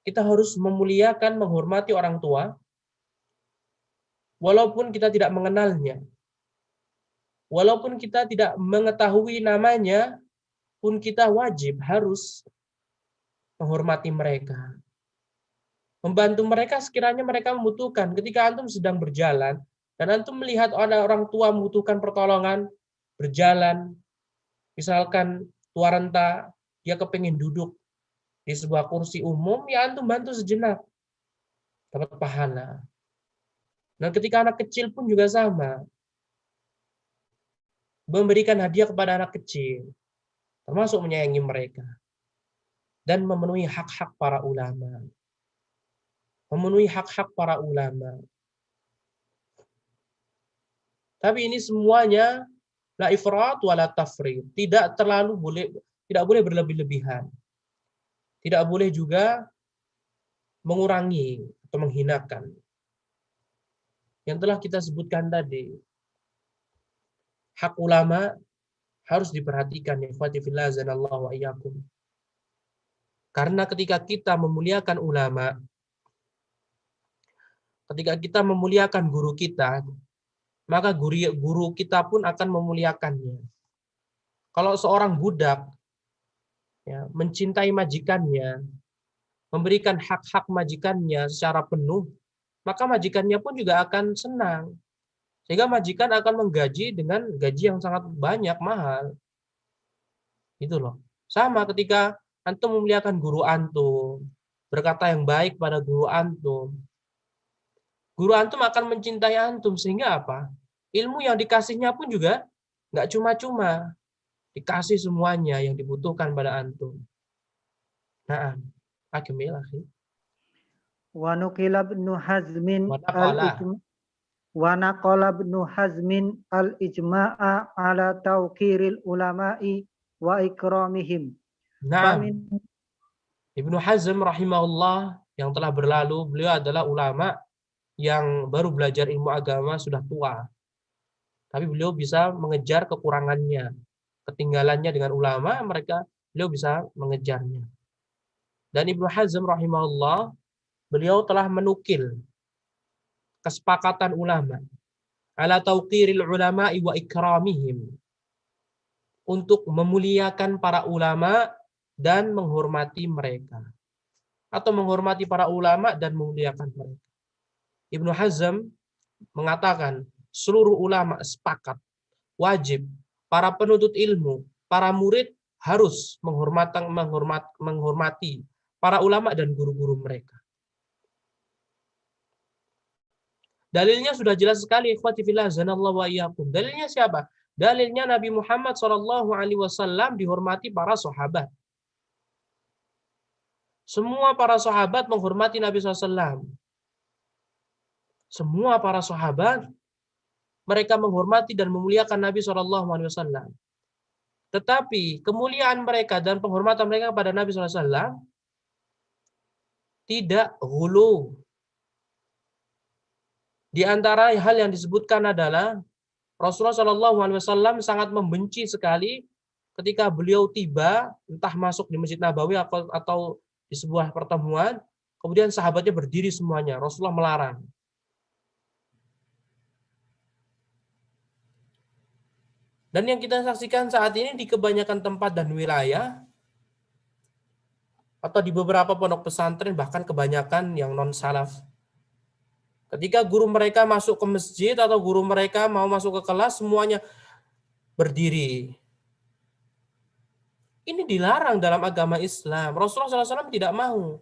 Kita harus memuliakan, menghormati orang tua, walaupun kita tidak mengenalnya. Walaupun kita tidak mengetahui namanya, pun kita wajib harus menghormati mereka. Membantu mereka sekiranya mereka membutuhkan. Ketika antum sedang berjalan, dan antum melihat ada orang tua membutuhkan pertolongan, berjalan, misalkan tua renta, dia kepingin duduk di sebuah kursi umum, ya antum bantu sejenak, dapat pahala. Nah, ketika anak kecil pun juga sama. Memberikan hadiah kepada anak kecil, termasuk menyayangi mereka. Dan memenuhi hak-hak para ulama. Memenuhi hak-hak para ulama. Tapi ini semuanya la ifrat wa la tafrid. Tidak boleh berlebih-lebihan. Tidak boleh juga mengurangi atau menghinakan. Yang telah kita sebutkan tadi, hak ulama harus diperhatikan, ya ikhwati fillah azanallahu wa iyyakum. Karena ketika kita memuliakan ulama, ketika kita memuliakan guru kita, maka guru kita pun akan memuliakannya. Kalau seorang budak, ya, mencintai majikannya, memberikan hak-hak majikannya secara penuh, maka majikannya pun juga akan senang. Sehingga majikan akan menggaji dengan gaji yang sangat banyak, mahal. Gitu loh. Sama ketika antum memuliakan guru antum, berkata yang baik pada guru antum akan mencintai antum sehingga apa? Ilmu yang dikasihnya pun juga nggak cuma-cuma, dikasih semuanya yang dibutuhkan pada antum. Nah, akmil akhi.
Wa nuqila ibnu Hazmin
Wa naqala.
al-ijma' wa naqala ibnu Hazmin al-ijma'a ala tawqiril ulama'i wa ikramihim.
Nah,
Famin
Ibnu Hazm rahimahullah yang telah berlalu, beliau adalah ulama yang baru belajar ilmu agama sudah tua. Tapi beliau bisa mengejar kekurangannya, ketinggalannya dengan ulama, beliau bisa mengejarnya. Dan Ibnu Hazm rahimahullah, beliau telah menukil kesepakatan ulama ala tauqiril ulama'i wa ikramihim, untuk memuliakan para ulama dan menghormati mereka, atau menghormati para ulama dan memuliakan mereka. Ibnu Hazm mengatakan seluruh ulama sepakat wajib para penuntut ilmu, para murid harus menghormati para ulama dan guru-guru mereka. Dalilnya sudah jelas sekali, ikhwati fillah zanallahu wa iyyakum. Dalilnya siapa? Dalilnya Nabi Muhammad SAW dihormati para sahabat. Semua para sahabat menghormati Nabi SAW. Semua para sahabat mereka menghormati dan memuliakan Nabi SAW. Tetapi kemuliaan mereka dan penghormatan mereka kepada Nabi SAW tidak ghulu. Di antara hal yang disebutkan adalah Rasulullah SAW sangat membenci sekali ketika beliau tiba, entah masuk di Masjid Nabawi atau di sebuah pertemuan, kemudian sahabatnya berdiri semuanya. Rasulullah melarang. Dan yang kita saksikan saat ini di kebanyakan tempat dan wilayah, atau di beberapa pondok pesantren, bahkan kebanyakan yang non-salaf, ketika guru mereka masuk ke masjid atau guru mereka mau masuk ke kelas, semuanya berdiri. Ini dilarang dalam agama Islam. Rasulullah SAW tidak mau.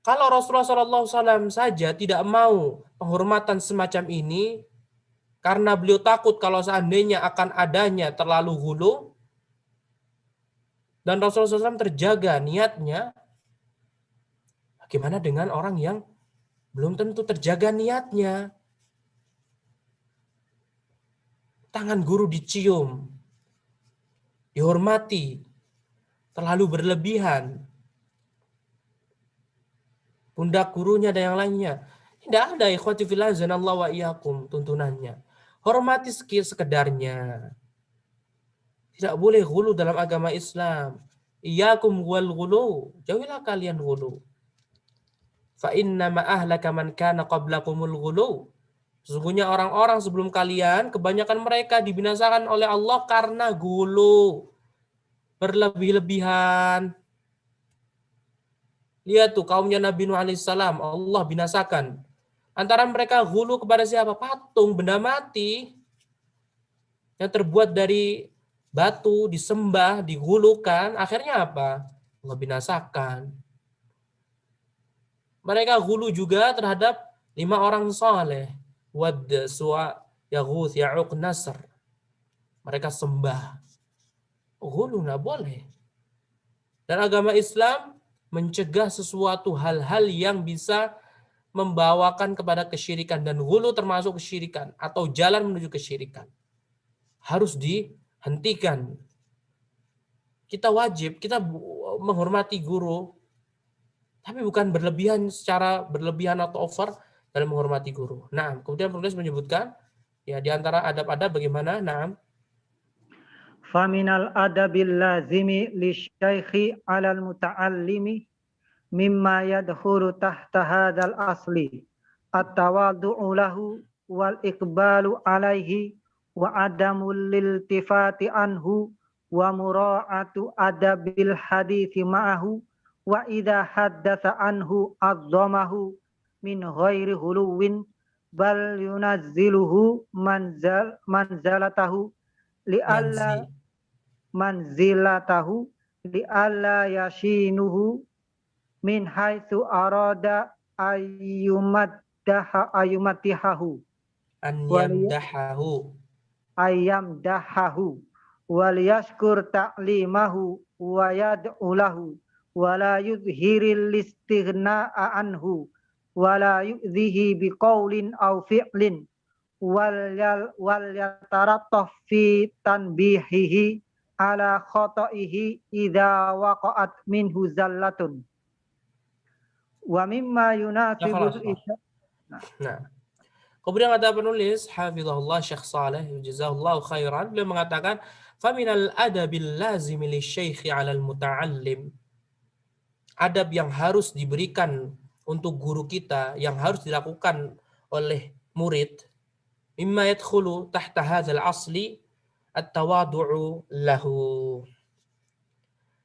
Kalau Rasulullah SAW saja tidak mau penghormatan semacam ini, karena beliau takut kalau seandainya akan adanya terlalu hulu, dan Rasulullah SAW terjaga niatnya, bagaimana dengan orang yang belum tentu terjaga niatnya? Tangan guru dicium, dihormati, terlalu berlebihan. Pundak gurunya dan yang lainnya. Tidak ada ikhwati fillah zanallahu wa iyyakum tuntunannya. Hormati sekedarnya. Tidak boleh ghulu dalam agama Islam. Iyyakum wal ghulu. Jauhilah kalian ghulu. Fa inna ma ahlaka man kana qablakumul ghulu. Sesungguhnya orang-orang sebelum kalian, kebanyakan mereka dibinasakan oleh Allah karena ghulu. Berlebih-lebihan. Lihat tuh kaumnya Nabi Nuh alaihissalam, Allah binasakan. Antara mereka ghulu kepada siapa? Patung, benda mati. Yang terbuat dari batu, disembah, digulukan. Akhirnya apa? Allah binasakan. Mereka ghulu juga terhadap 5 orang saleh. Wad, Suwa, Yaghuth, Ya'uq, Nasr. Mereka sembah. Ghulu nggak boleh. Dan agama Islam mencegah sesuatu hal-hal yang bisa membawakan kepada kesyirikan, dan ghulu termasuk kesyirikan atau jalan menuju kesyirikan. Harus dihentikan. Kita wajib, kita menghormati guru, tapi bukan secara berlebihan atau over dalam menghormati guru. Nah, kemudian penulis menyebutkan ya di antara adab-adab bagaimana? Nah,
faminal adabil lazimi lisyaikhi alal muta'allimi mimma yadkhulu tahta hadzal asli at-tawaddu'u lahu wal iqbalu alaihi wa adamul liltifati anhu wa mura'atu adabil hadithi ma'ahu wa idha haddatha anhu azzamahu min ghairi huluwin bal yunazziluhu manzalatahu li'alla
Manzi.
manzilatahu li'alla yashinuhu min haitsu arada ayyumatihahu
An
wal
yamdahahu.
ayyamdahahu wal yashkur ta'limahu wa yad'u lahu wa la yudhiril istighna'a anhu wa la yu'dhihi biqaulin aw fi'lin wal yatarattaf fi tanbihihi ala khata'ihi idza waqa'at minhu zallatun wa mimma
Ya, khalas.
yunasibul isya.
Nah, kemudian kata penulis, hafizahullah Syekh Saleh, jazahullahu khairan, beliau mengatakan, faminal adabil lazimi lisyaikhi 'alal muta'allim. Adab yang harus diberikan untuk guru kita, yang harus dilakukan oleh murid, mimma yadkhulu tahta hadzal asli at-tawadu'u lahu.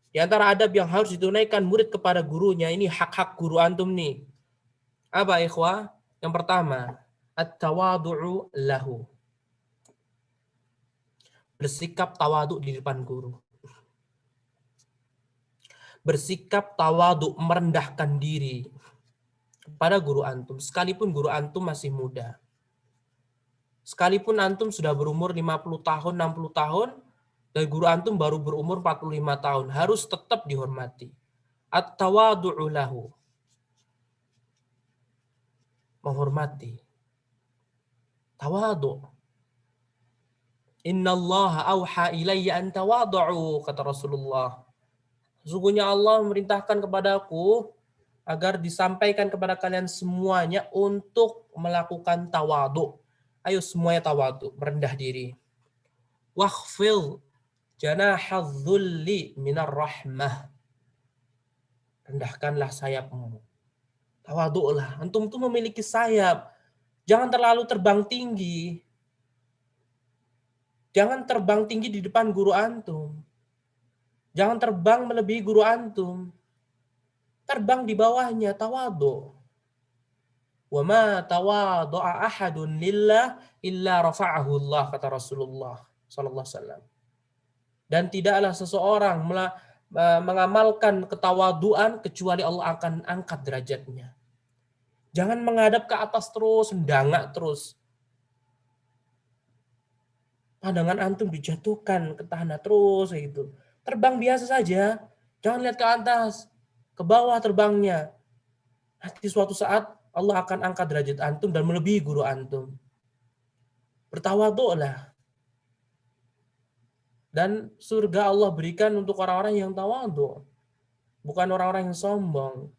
Di antara adab yang harus ditunaikan murid kepada gurunya, ini hak-hak guru antum nih. Apa ikhwah? Yang pertama, at-tawadu'u lahu. Bersikap tawaduk di depan guru. Bersikap tawaduk, merendahkan diri pada guru antum, sekalipun guru antum masih muda. Sekalipun antum sudah berumur 50 tahun, 60 tahun, dan guru antum baru berumur 45 tahun, harus tetap dihormati. At-tawadu'u lahu. Menghormati. Tawadu'. Innallaha awha ilayya an tawadu'u, kata Rasulullah. Sesungguhnya Allah memerintahkan kepadaku agar disampaikan kepada kalian semuanya untuk melakukan tawadu'. Ayo semuanya tawadu', merendah diri. Wakhfil janahadzulli minar rahmah. Rendahkanlah sayapmu. Tawadu'lah. Antum tuh memiliki sayap. Jangan terlalu terbang tinggi. Jangan terbang tinggi di depan guru antum. Jangan terbang melebihi guru antum. Terbang di bawahnya, tawadu'. Wa ma tawadu'a ahadun lillah illa rafa'ahu Allah, kata Rasulullah sallallahu alaihi wasallam. Dan tidaklah seseorang mengamalkan ketawaduan kecuali Allah akan angkat derajatnya. Jangan menghadap ke atas terus, mendangak terus. Pandangan antum dijatuhkan ke tanah terus gitu. Terbang biasa saja, jangan lihat ke atas, ke bawah terbangnya. Nanti suatu saat Allah akan angkat derajat antum dan melebihi guru antum. Bertawaduklah. Dan surga Allah berikan untuk orang-orang yang tawadhu, bukan orang-orang yang sombong.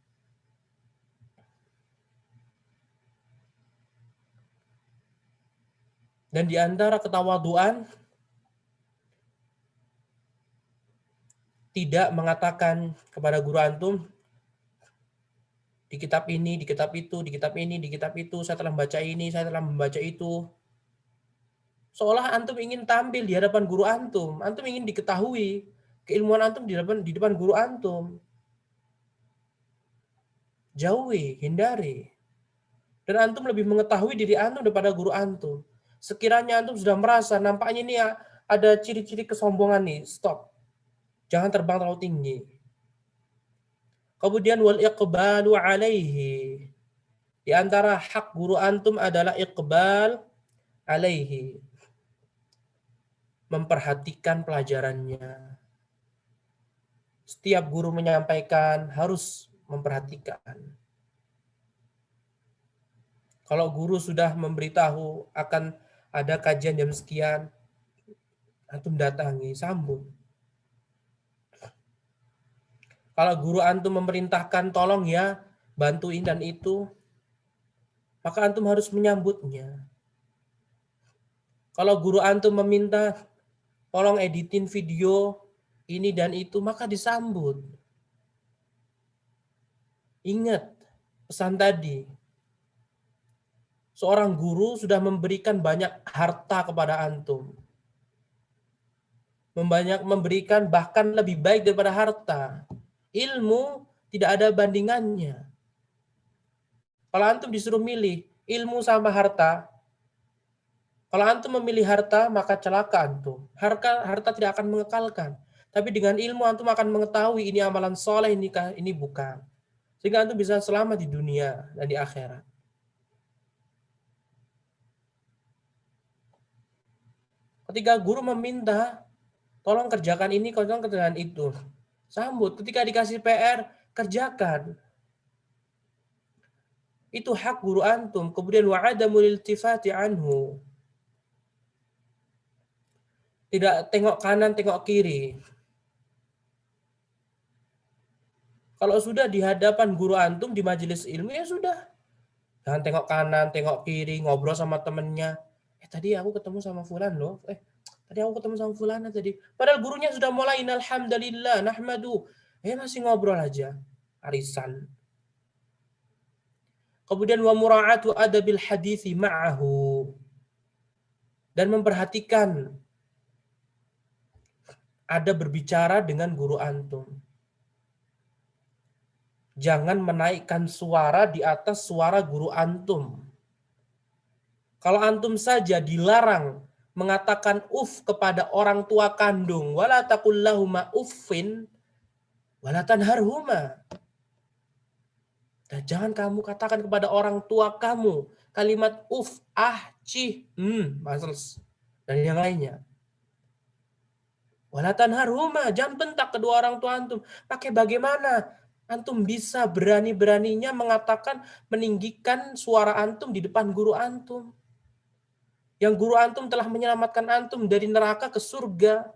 Dan di antara ketawaduan, tidak mengatakan kepada guru antum, di kitab ini, di kitab itu, di kitab ini, di kitab itu, saya telah membaca ini, saya telah membaca itu. Seolah antum ingin tampil di hadapan guru antum ingin diketahui keilmuan antum di depan guru antum. Jauhi, hindari. Dan antum lebih mengetahui diri antum daripada guru antum. Sekiranya antum sudah merasa nampaknya ini ada ciri-ciri kesombongan nih, stop. Jangan terbang terlalu tinggi. Kemudian wal iqbalu alaihi. Di antara hak guru antum adalah iqbal alaihi. Memperhatikan pelajarannya. Setiap guru menyampaikan harus memperhatikan. Kalau guru sudah memberitahu akan ada kajian jam sekian, antum datangi, sambut. Kalau guru antum memerintahkan tolong ya, bantuin dan itu, maka antum harus menyambutnya. Kalau guru antum meminta tolong editin video ini dan itu, maka disambut. Ingat pesan tadi. Seorang guru sudah memberikan banyak harta kepada antum. memberikan bahkan lebih baik daripada harta. Ilmu tidak ada bandingannya. Kalau antum disuruh milih ilmu sama harta, kalau antum memilih harta, maka celaka antum. Harta tidak akan mengekalkan. Tapi dengan ilmu antum akan mengetahui ini amalan soleh, ini bukan. Sehingga antum bisa selamat di dunia dan di akhirat. Ketika guru meminta, tolong kerjakan ini, tolong kerjakan itu. Sambut. Ketika dikasih PR, kerjakan. Itu hak guru antum. Kemudian wa'adamul iltifati anhu. Tidak tengok kanan, tengok kiri. Kalau sudah di hadapan guru antum di majelis ilmu, ya sudah. Jangan tengok kanan, tengok kiri, ngobrol sama temennya. Tadi aku ketemu sama fulan loh. Tadi aku ketemu sama fulana tadi. Padahal gurunya sudah mulai, alhamdulillah, nahmadu. Masih ngobrol aja. Arisan. Kemudian wa mura'atu adabil hadithi ma'ahu. Dan memperhatikan ada berbicara dengan guru antum. Jangan menaikkan suara di atas suara guru antum. Kalau antum saja dilarang mengatakan kepada orang tua kandung, wala taqul lahuma uffin wala tanharhuma. Dan jangan kamu katakan kepada orang tua kamu kalimat cih, masals dan yang lainnya. Wala tanharhuma, jangan bentak kedua orang tua antum. Pakai bagaimana antum bisa berani-beraninya mengatakan, meninggikan suara antum di depan guru antum? Yang guru antum telah menyelamatkan antum dari neraka ke surga.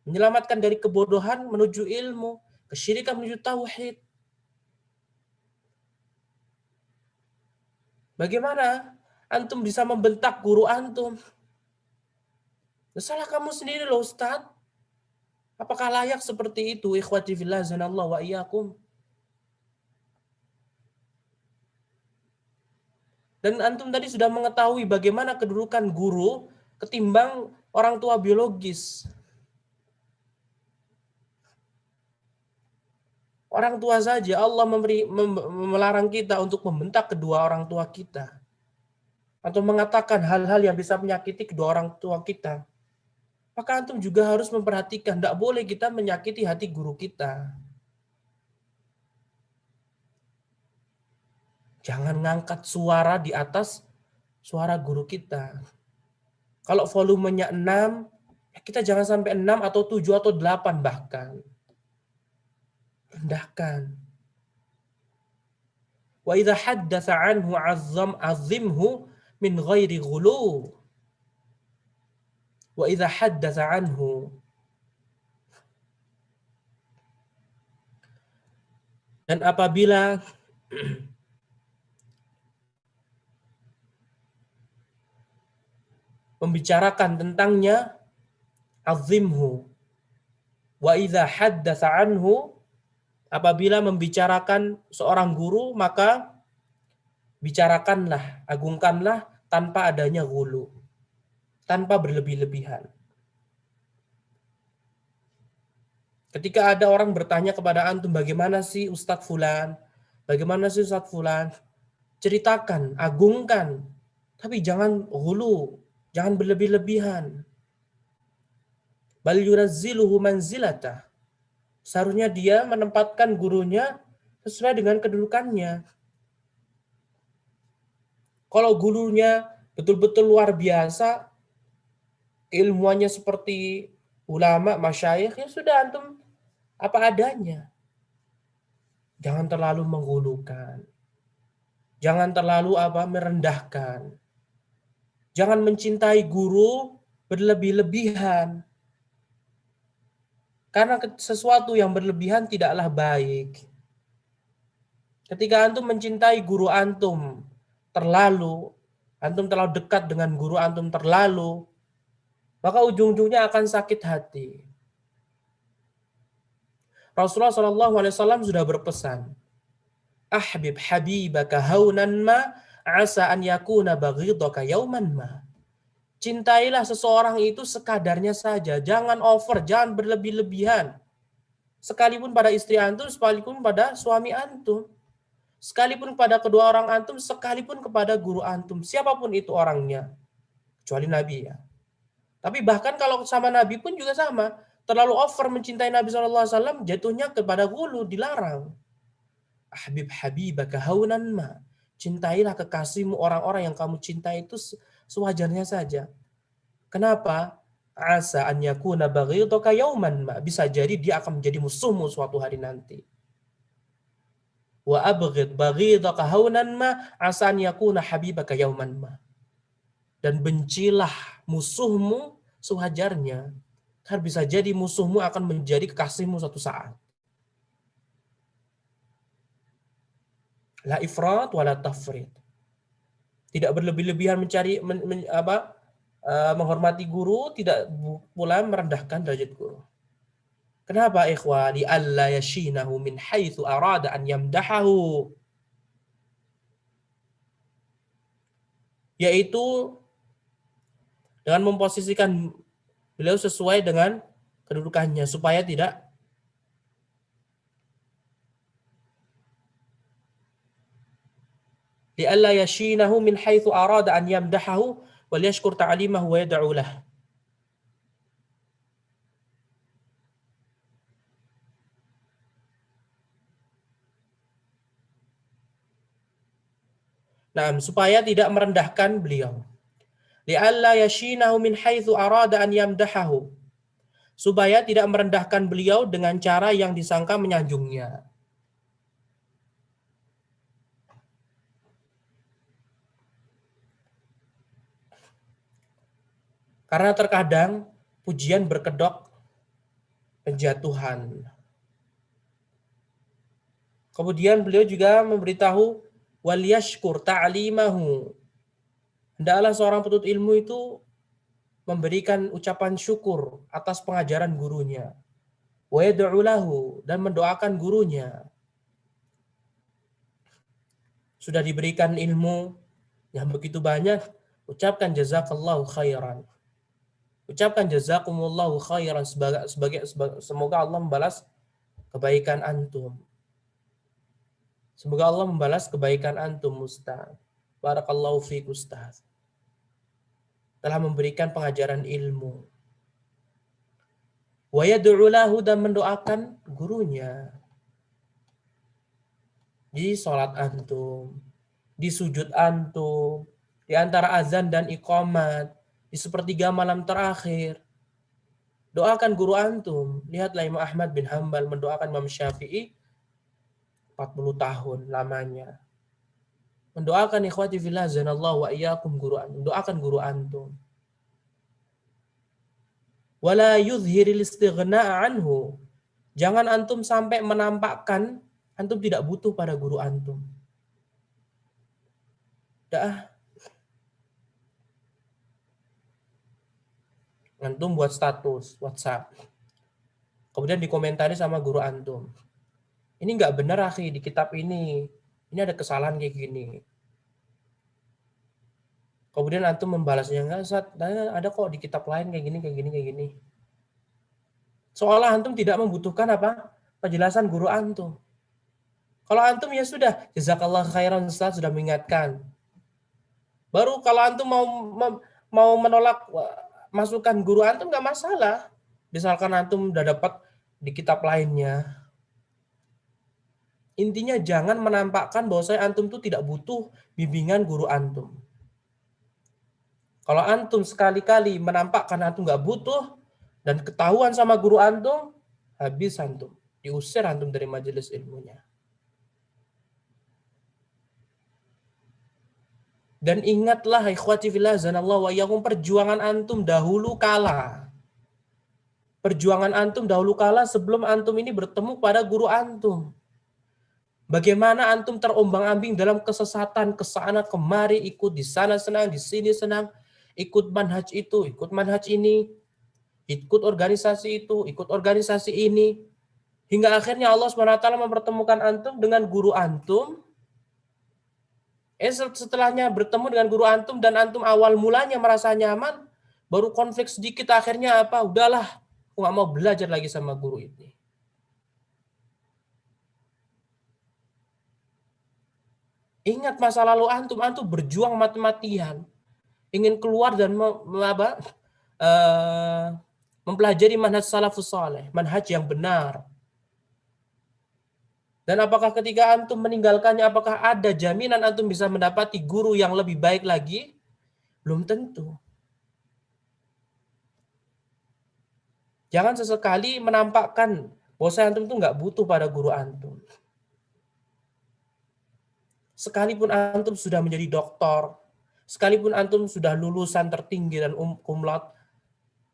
Menyelamatkan dari kebodohan menuju ilmu. Kesyirikan menuju tauhid. Bagaimana antum bisa membentak guru antum? Salah kamu sendiri loh Ustaz. Apakah layak seperti itu? Ikhwati fillah zanallahu wa iyyakum. Dan antum tadi sudah mengetahui bagaimana kedudukan guru ketimbang orang tua biologis. Orang tua saja Allah melarang kita untuk membentak kedua orang tua kita. Atau mengatakan hal-hal yang bisa menyakiti kedua orang tua kita. Maka antum juga harus memperhatikan, tidak boleh kita menyakiti hati guru kita. Jangan ngangkat suara di atas suara guru kita. Kalau volumenya 6, kita jangan sampai 6 atau 7 atau 8 bahkan. Rendahkan. Wa idza haddatsa anhu azimhu min ghairi ghulu. Wa idza haddatsa anhu. Dan apabila membicarakan tentangnya, azimhu. Wa idza haddatsa anhu, apabila membicarakan seorang guru, maka bicarakanlah, agungkanlah tanpa adanya ghulu, tanpa berlebih-lebihan. Ketika ada orang bertanya kepada antum, bagaimana sih Ustadz Fulan? Bagaimana sih Ustadz Fulan? Ceritakan, agungkan, tapi jangan ghulu, jangan berlebih-lebihan. Bal yunazziluhu manzilatah. Seharusnya dia menempatkan gurunya sesuai dengan kedudukannya. Kalau gurunya betul-betul luar biasa, ilmuannya seperti ulama, masyayikh, ya sudah antum apa adanya. Jangan terlalu menghulukan. Jangan terlalu merendahkan. Jangan mencintai guru berlebih-lebihan. Karena sesuatu yang berlebihan tidaklah baik. Ketika antum mencintai guru antum terlalu dekat dengan guru antum terlalu, maka ujung-ujungnya akan sakit hati. Rasulullah SAW sudah berpesan, ahbib habibaka haunan ma asa an yakuna baghidaka yauman ma. Cintailah seseorang itu sekadarnya saja, jangan over, jangan berlebih-lebihan. Sekalipun pada istri antum, sekalipun pada suami antum, sekalipun pada kedua orang antum, sekalipun kepada guru antum, siapapun itu orangnya, kecuali Nabi ya. Tapi bahkan kalau sama Nabi pun juga sama, terlalu over mencintai Nabi SAW jatuhnya kepada gulu, dilarang. Habib habibaka haunan ma, cintailah kekasihmu, orang-orang yang kamu cintai itu sewajarnya saja. Kenapa? Asa an yakuna baghidaka yauman ma. Bisa jadi dia akan menjadi musuhmu suatu hari nanti. Wa abghid baghidaka haunan ma asa an yakuna habibaka yauman ma. Dan bencilah musuhmu sewajarnya. Karena bisa jadi musuhmu akan menjadi kekasihmu suatu saat. La ifrat wa la tafrit. Tidak berlebih-lebihan mencari menghormati guru, tidak pula merendahkan derajat guru. Kenapa ikhwani? Alla yashinahu min haitsu arada an yamdahahu. Yaitu dengan memposisikan beliau sesuai dengan kedudukannya supaya tidak li'alla yashinahu min haitsu arada an yamdahahu wal yashkur ta'limahu wa yad'u lahu. Nah, supaya tidak merendahkan beliau. Li'alla yashinahu min haitsu arada an yamdahahu. Supaya tidak merendahkan beliau dengan cara yang disangka menyanjungnya. Karena terkadang pujian berkedok penjatuhan. Kemudian beliau juga memberitahu wal yashkur ta'limahu. Hendaklah seorang penuntut ilmu itu memberikan ucapan syukur atas pengajaran gurunya. Wa yad'u lahu, dan mendoakan gurunya. Sudah diberikan ilmu yang begitu banyak, ucapkan jazakallahu khairan. Ucapkan jazakumullahu khairan sebagai semoga Allah membalas kebaikan antum. Semoga Allah membalas kebaikan antum, Ustaz. Barakallahu fiik, Ustaz. Telah memberikan pengajaran ilmu. Wa yad'u lahu, dan mendoakan gurunya. Di sholat antum, di sujud antum, di antara azan dan iqamat, di sepertiga malam terakhir. Doakan guru antum. Lihatlah Imam Ahmad bin Hanbal mendoakan Imam Syafi'i 40 tahun lamanya. Mendoakan ikhwati fillah zanallahu wa iyyakum guru antum. Doakan guru antum. Wala yuzhiril istighna'a anhu. Jangan antum sampai menampakkan antum tidak butuh pada guru antum. Dah. Antum buat status WhatsApp. Kemudian dikomentari sama guru antum. Ini nggak benar akhi di kitab ini. Ini ada kesalahan kayak gini. Kemudian antum membalasnya, enggak Ustaz, ada kok di kitab lain kayak gini, kayak gini, kayak gini. Seolah antum tidak membutuhkan apa? Penjelasan guru antum. Kalau antum ya sudah, jazakallah khairan Ustaz, sudah mengingatkan. Baru kalau antum mau menolak masukan guru antum nggak masalah. Misalkan antum udah dapat di kitab lainnya. Intinya jangan menampakkan bahwa saya antum itu tidak butuh bimbingan guru antum. Kalau antum sekali-kali menampakkan antum nggak butuh dan ketahuan sama guru antum, habis antum. Diusir antum dari majelis ilmunya. Dan ingatlah ikhwati fillah zanallahu wa iyyakum, perjuangan antum dahulu kala. Perjuangan antum dahulu kala sebelum antum ini bertemu pada guru antum. Bagaimana antum terombang-ambing dalam kesesatan, kesana kemari, ikut di sana senang, di sini senang, ikut manhaj itu, ikut manhaj ini, ikut organisasi itu, ikut organisasi ini. Hingga akhirnya Allah SWT mempertemukan antum dengan guru antum. Setelahnya bertemu dengan guru antum dan antum awal mulanya merasa nyaman, Baru konflik sedikit akhirnya apa? Udahlah, aku nggak mau belajar lagi sama guru ini. Ingat masa lalu antum berjuang mati-matian, ingin keluar dan mempelajari manhaj salafus saleh, manhaj yang benar. Dan apakah ketika antum meninggalkannya, apakah ada jaminan antum bisa mendapati guru yang lebih baik lagi? Belum tentu. Jangan sesekali menampakkan bahwa antum itu nggak butuh pada guru antum. Sekalipun antum sudah menjadi doktor, sekalipun antum sudah lulusan tertinggi dan cum laude,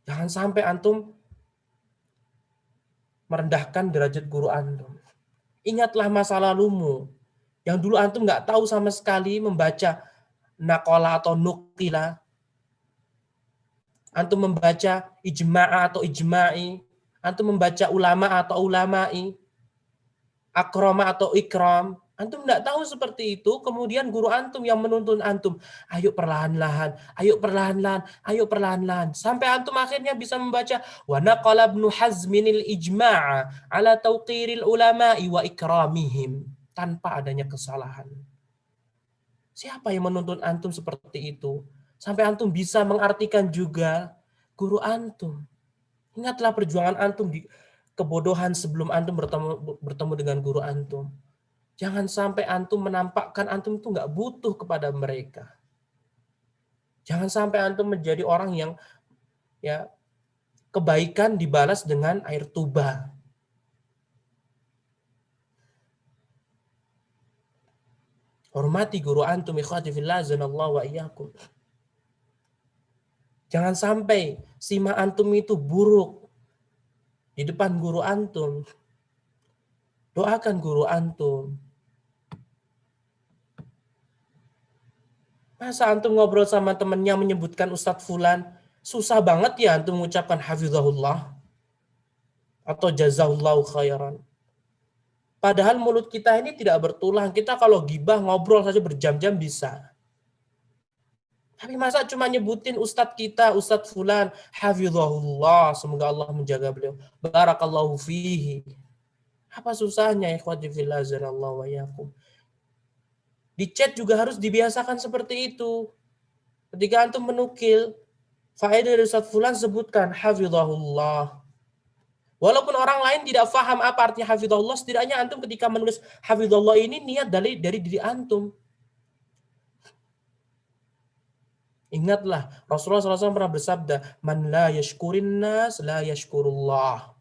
jangan sampai antum merendahkan derajat guru antum. Ingatlah masa lalumu, yang dulu antum nggak tahu sama sekali membaca nakola atau nukila, antum membaca ijma'a atau ijma'i, antum membaca ulama atau ulama'i, akroma atau ikram. Antum tidak tahu seperti itu, kemudian guru antum yang menuntun antum, ayo perlahan-lahan, ayo perlahan-lahan, ayo perlahan-lahan. Sampai antum akhirnya bisa membaca, wa naqala Ibnu Hazminil ijma'a ala tauqiril ulama'i wa ikramihim. Tanpa adanya kesalahan. Siapa yang menuntun antum seperti itu? Sampai antum bisa mengartikan juga guru antum. Ingatlah perjuangan antum di kebodohan sebelum antum bertemu dengan guru antum. Jangan sampai antum menampakkan antum itu nggak butuh kepada mereka. Jangan sampai antum menjadi orang yang ya kebaikan dibalas dengan air tuba. Hormati guru antum, ikhwati fillah, azanallahu wa iyyakum. Jangan sampai sima antum itu buruk di depan guru antum. Doakan guru antum. Masa antum ngobrol sama temennya menyebutkan Ustadz Fulan, susah banget ya antum mengucapkan hafizahullah atau jazahullahu khairan. Padahal mulut kita ini tidak bertulang. Kita kalau gibah ngobrol saja berjam-jam bisa. Tapi masa cuma nyebutin Ustadz kita, Ustadz Fulan, hafizahullah, semoga Allah menjaga beliau. Barakallahu fihi. Apa susahnya, ikhwati fillah, azanallahu wa iyyakum. Di chat juga harus dibiasakan seperti itu. Ketika antum menukil, faedah dari Ustadz Fulan sebutkan hafizahullah. Walaupun orang lain tidak paham apa artinya hafizahullah, setidaknya antum ketika menulis hafizahullah ini niat dari diri antum. Ingatlah, Rasulullah SAW pernah bersabda, man la yashkurin nas, la yashkurullah.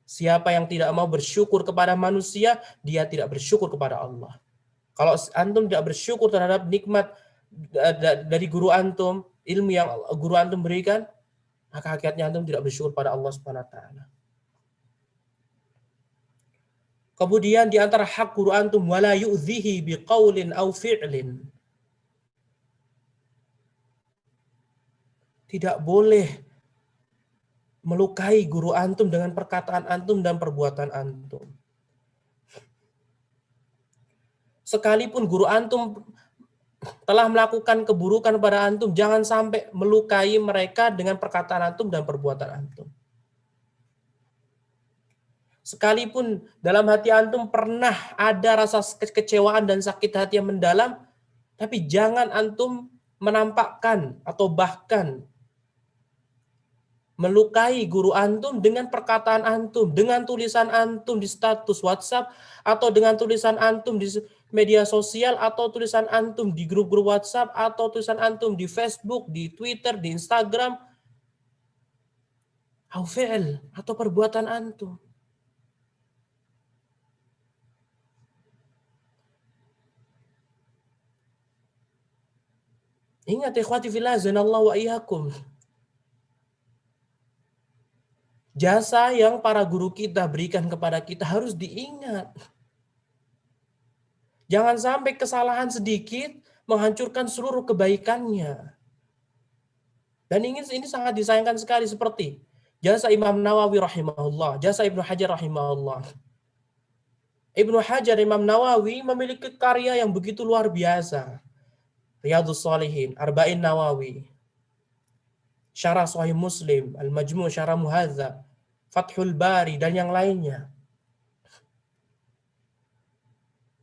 Siapa yang tidak mau bersyukur kepada manusia, dia tidak bersyukur kepada Allah. Kalau antum tidak bersyukur terhadap nikmat dari guru antum, ilmu yang guru antum berikan, maka hakikatnya antum tidak bersyukur pada Allah Subhanahu wa taala. Kemudian di antara hak guru antum, wala yu'dhihi biqaulin aw fi'lin. Tidak boleh melukai guru antum dengan perkataan antum dan perbuatan antum. Sekalipun guru antum telah melakukan keburukan pada antum, jangan sampai melukai mereka dengan perkataan antum dan perbuatan antum. Sekalipun dalam hati antum pernah ada rasa kekecewaan dan sakit hati yang mendalam, tapi jangan antum menampakkan atau bahkan melukai guru antum dengan perkataan antum, dengan tulisan antum di status WhatsApp, atau dengan tulisan antum di media sosial, atau tulisan antum di grup-grup WhatsApp, atau tulisan antum di Facebook, di Twitter, di Instagram, atau perbuatan antum. Ingat ikhwati fillah, azanallahu wa iyyakum. Jasa yang para guru kita berikan kepada kita harus diingat. Jangan sampai kesalahan sedikit menghancurkan seluruh kebaikannya. Dan ini sangat disayangkan sekali, seperti jasa Imam Nawawi rahimahullah, jasa Ibnu Hajar rahimahullah. Ibnu Hajar, Imam Nawawi memiliki karya yang begitu luar biasa. Riyadhus Shalihin, Arba'in Nawawi, Syarah Sahih Muslim, Al-Majmu' Syarah Muhadzab, Fathul Bari, dan yang lainnya.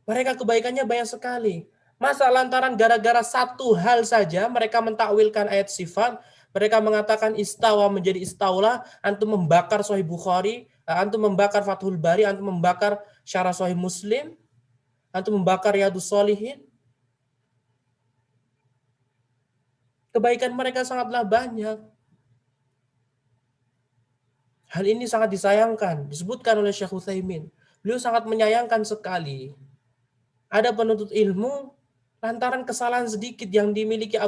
Mereka kebaikannya banyak sekali. Masa lantaran gara-gara satu hal saja mereka mentakwilkan ayat sifat, mereka mengatakan istawa menjadi istaulah, antum membakar Sahih Bukhari, antum membakar Fathul Bari, antum membakar Syarah Sahih Muslim, antum membakar Riyadhus Shalihin. Kebaikan mereka sangatlah banyak. Hal ini sangat disayangkan, disebutkan oleh Syekh Utsaimin. Beliau sangat menyayangkan sekali. Ada penuntut ilmu, lantaran kesalahan sedikit yang dimiliki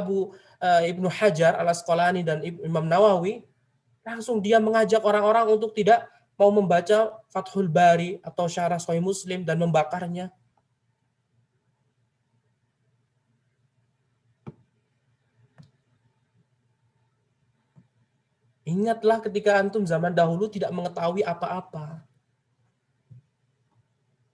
Ibnu Hajar Al-Asqalani dan Imam Nawawi, langsung dia mengajak orang-orang untuk tidak mau membaca Fathul Bari atau Syarah Sahih Muslim dan membakarnya. Ingatlah ketika antum zaman dahulu tidak mengetahui apa-apa.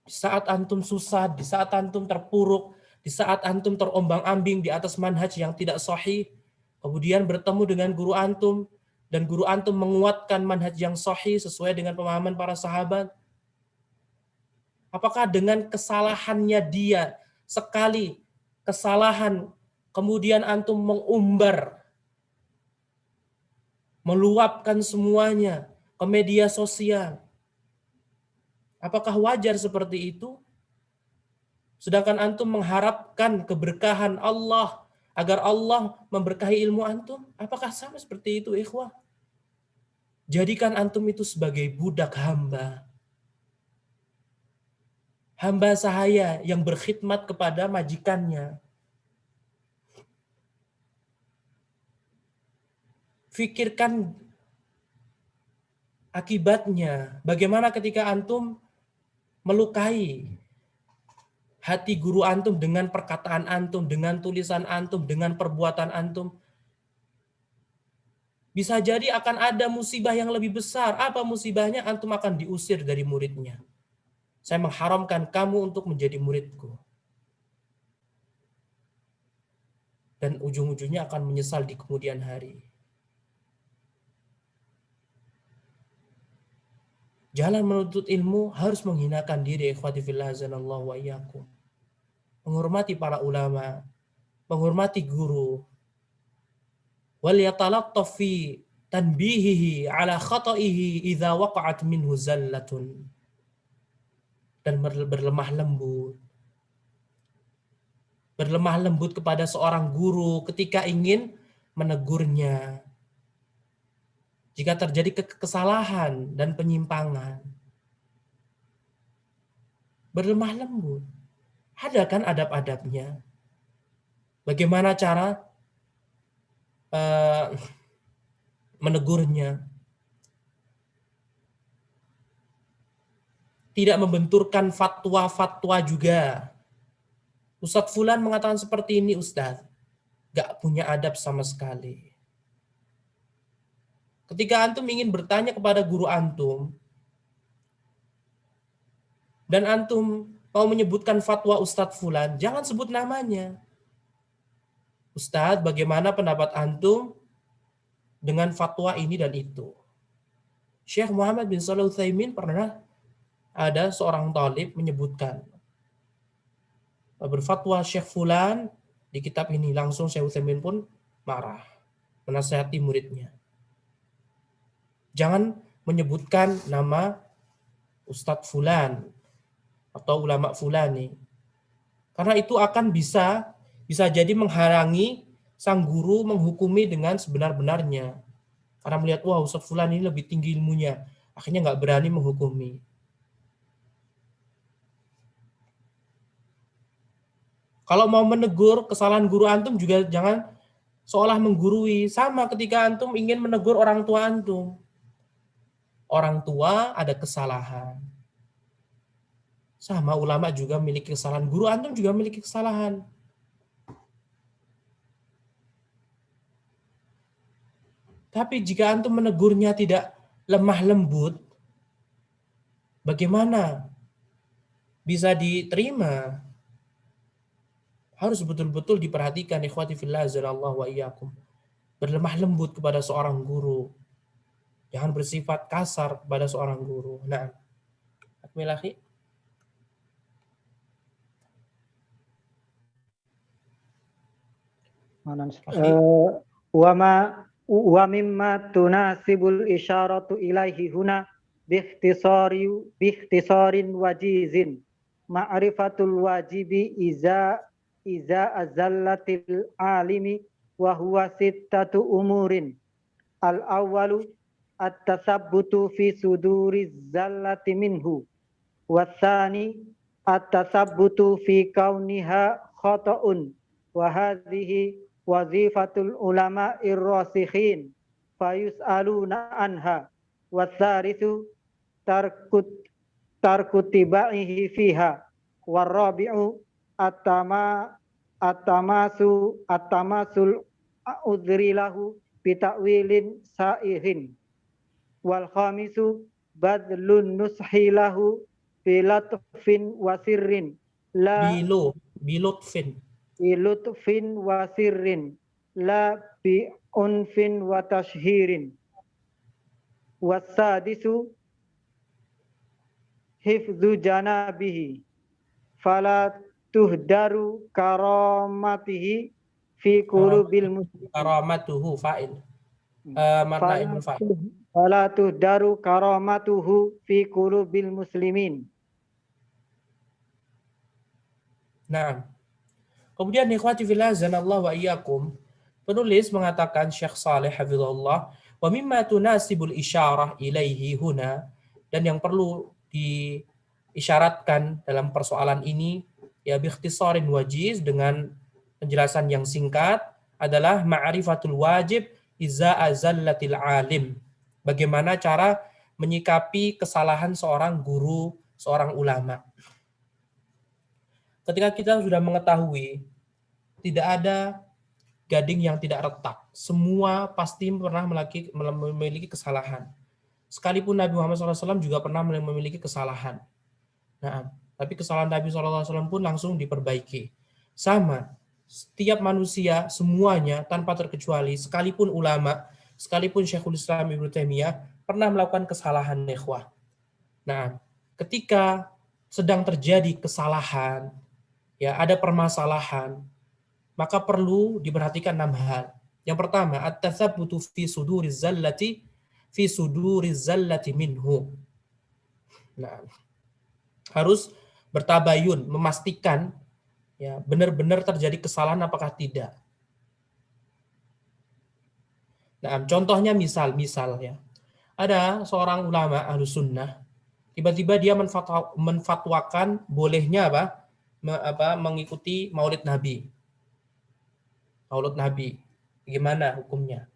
Di saat antum susah, di saat antum terpuruk, di saat antum terombang-ambing di atas manhaj yang tidak sahih, kemudian bertemu dengan guru antum, dan guru antum menguatkan manhaj yang sahih sesuai dengan pemahaman para sahabat. Apakah dengan kesalahannya dia, sekali kesalahan, kemudian antum mengumbar, meluapkan semuanya ke media sosial? Apakah wajar seperti itu? Sedangkan antum mengharapkan keberkahan Allah agar Allah memberkahi ilmu antum, apakah sama seperti itu, ikhwah? Jadikan antum itu sebagai budak hamba. Hamba sahaya yang berkhidmat kepada majikannya. Fikirkan akibatnya. Bagaimana ketika antum melukai hati guru antum dengan perkataan antum, dengan tulisan antum, dengan perbuatan antum. Bisa jadi akan ada musibah yang lebih besar. Apa musibahnya? Antum akan diusir dari muridnya. Saya mengharamkan kamu untuk menjadi muridku. Dan ujung-ujungnya akan menyesal di kemudian hari. Jalan menuntut ilmu harus menghinakan diri, ikhwati fillah azanallahu wa iyyakum. Menghormati para ulama, menghormati guru. Wal yatalattaf fi tanbihihi ala khata'ihi idza waqa'at minhu zallatun. Dan berlemah lembut. Berlemah lembut kepada seorang guru ketika ingin menegurnya. Jika terjadi kesalahan dan penyimpangan. Berlemah lembut. Ada kan adab-adabnya? Bagaimana cara menegurnya? Tidak membenturkan fatwa-fatwa juga. Ustadz Fulan mengatakan seperti ini, Ustadz. Gak punya adab sama sekali. Ketika antum ingin bertanya kepada guru antum, dan antum mau menyebutkan fatwa Ustadz Fulan, jangan sebut namanya. Ustadz, bagaimana pendapat antum dengan fatwa ini dan itu? Syekh Muhammad bin Shalih Utsaimin pernah ada seorang talib menyebutkan, berfatwa Syekh Fulan di kitab ini. Langsung Syekh Utsaimin pun marah, menasihati muridnya. Jangan menyebutkan nama Ustadz Fulan atau ulama Fulani. Karena itu akan bisa jadi menghalangi sang guru menghukumi dengan sebenar-benarnya. Karena melihat, wah Ustadz Fulan ini lebih tinggi ilmunya. Akhirnya nggak berani menghukumi. Kalau mau menegur kesalahan guru antum juga jangan seolah menggurui. Sama ketika antum ingin menegur orang tua antum. Orang tua ada kesalahan. Sama ulama juga memiliki kesalahan. Guru antum juga memiliki kesalahan. Tapi jika antum menegurnya tidak lemah lembut, bagaimana bisa diterima? Harus betul-betul diperhatikan, ikhwati fillah azanallahu wa iyyakum. berlemah lembut kepada seorang guru. Jangan bersifat kasar kepada seorang guru. Nah, akmil akhi. Akhi.
Wa mimma tunasibul isyaratu ilaihi huna biikhtisarin wajizin ma'rifatul wajibi iza azallatil alimi wa huwa sittatu umurin. Al-awwalu at-tasabbutu fi suduri zallati minhu, watsani at-tasabbutu fi kauniha khata'un, wa hadhihi wazifatul ulama ir-rasikhin fayus'aluna anha, watsalithu tarkutiba'ihi fiha, warrabi'u atamasul udri lahu bita'wilin sa'ihin, wal khamisu badlun nushi lahu bilatfin wasirrin la
bilutfin
wasirrin la bi'unfin wa tashhirin. Wasadisu hifdzu janabihi fala tuhdaru karamatihi fi qulubil muslimin.
Karamatuhu fa'il. Naibul fa'il.
Fala tuhdaru karamatuhu fi qulubil muslimin.
Nah, kemudian ikhwati fillah zanallahu wa iyyakum, penulis mengatakan Syekh Saleh hafizahullah, wa mimma tunasibul isyarah ilaihi huna, dan yang perlu diisyaratkan dalam persoalan ini ya biikhtisarin wajiz, dengan penjelasan yang singkat, adalah ma'rifatul wajib iza azallatil alim. Bagaimana cara menyikapi kesalahan seorang guru, seorang ulama. Ketika kita sudah mengetahui tidak ada gading yang tidak retak, semua pasti pernah memiliki kesalahan. Sekalipun Nabi Muhammad SAW juga pernah memiliki kesalahan. Nah, tapi kesalahan Nabi SAW pun langsung diperbaiki. Sama, setiap manusia, semuanya tanpa terkecuali, sekalipun ulama, sekalipun Syekhul Islam Ibnu Taimiyah, pernah melakukan kesalahan, ikhwah. Nah, ketika sedang terjadi kesalahan, ya ada permasalahan, maka perlu diperhatikan 6 hal. Yang pertama, at-tathabbutu fi suduriz zallati minhu. Nah, harus bertabayun, memastikan ya benar-benar terjadi kesalahan apakah tidak. Nah, contohnya misal ya. Ada seorang ulama Ahlus Sunnah, tiba-tiba dia menfatwakan bolehnya mengikuti Maulid Nabi. Maulid Nabi. Gimana hukumnya?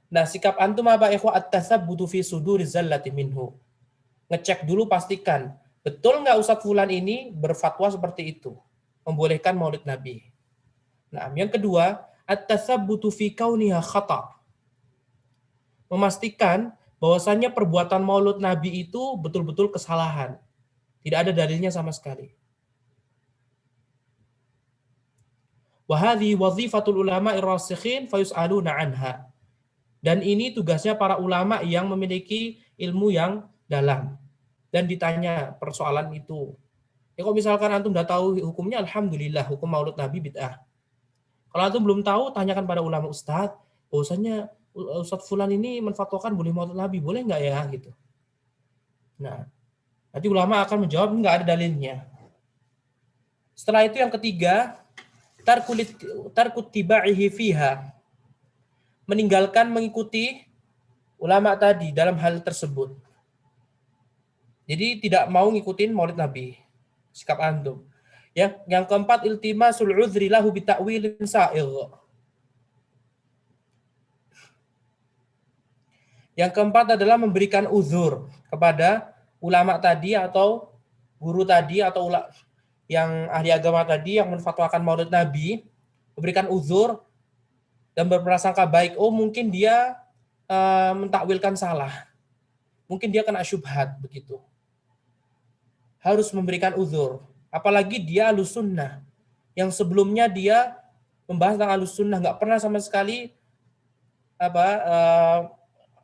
Nah, sikap antum apa ikhwah? At-tathabbutu fi suduriz zallati minhu. Ngecek dulu, pastikan betul nggak Ustadz Fulan ini berfatwa seperti itu, membolehkan Maulid Nabi. Nah, yang kedua, at-tathabbutu fi kauniha khata'. Memastikan bahwasannya perbuatan Maulid Nabi itu betul-betul kesalahan. Tidak ada dalilnya sama sekali. Wa hadhi wazifatul ulama ir-rasikhin fayus'aluna anha. Dan ini tugasnya para ulama yang memiliki ilmu yang dalam dan ditanya persoalan itu. Ya, kalau misalkan antum udah tahu hukumnya, alhamdulillah, hukum Maulid Nabi bid'ah. Kalau antum belum tahu, tanyakan pada ulama, Ustadz, bahwasanya Ustadz Fulan ini menfatwakan boleh Maulid Nabi, boleh nggak ya gitu. Nah, nanti ulama akan menjawab nggak ada dalilnya. Setelah itu yang ketiga, tarkut tiba'ihi fiha, meninggalkan mengikuti ulama tadi dalam hal tersebut. Jadi tidak mau ngikutin Maulid Nabi, sikap antum. Yang keempat, iltimasul udhri lahu bita'wilin sa'ir. Yang keempat adalah memberikan uzur kepada ulama tadi atau guru tadi atau yang ahli agama tadi yang menfatwakan Maulid Nabi, memberikan uzur dan berprasangka baik. Oh, mungkin dia mentakwilkan salah. Mungkin dia kena syubhat begitu. Harus memberikan uzur. Apalagi dia Ahlus Sunnah. Yang sebelumnya dia membahas tentang Ahlus Sunnah, nggak pernah sama sekali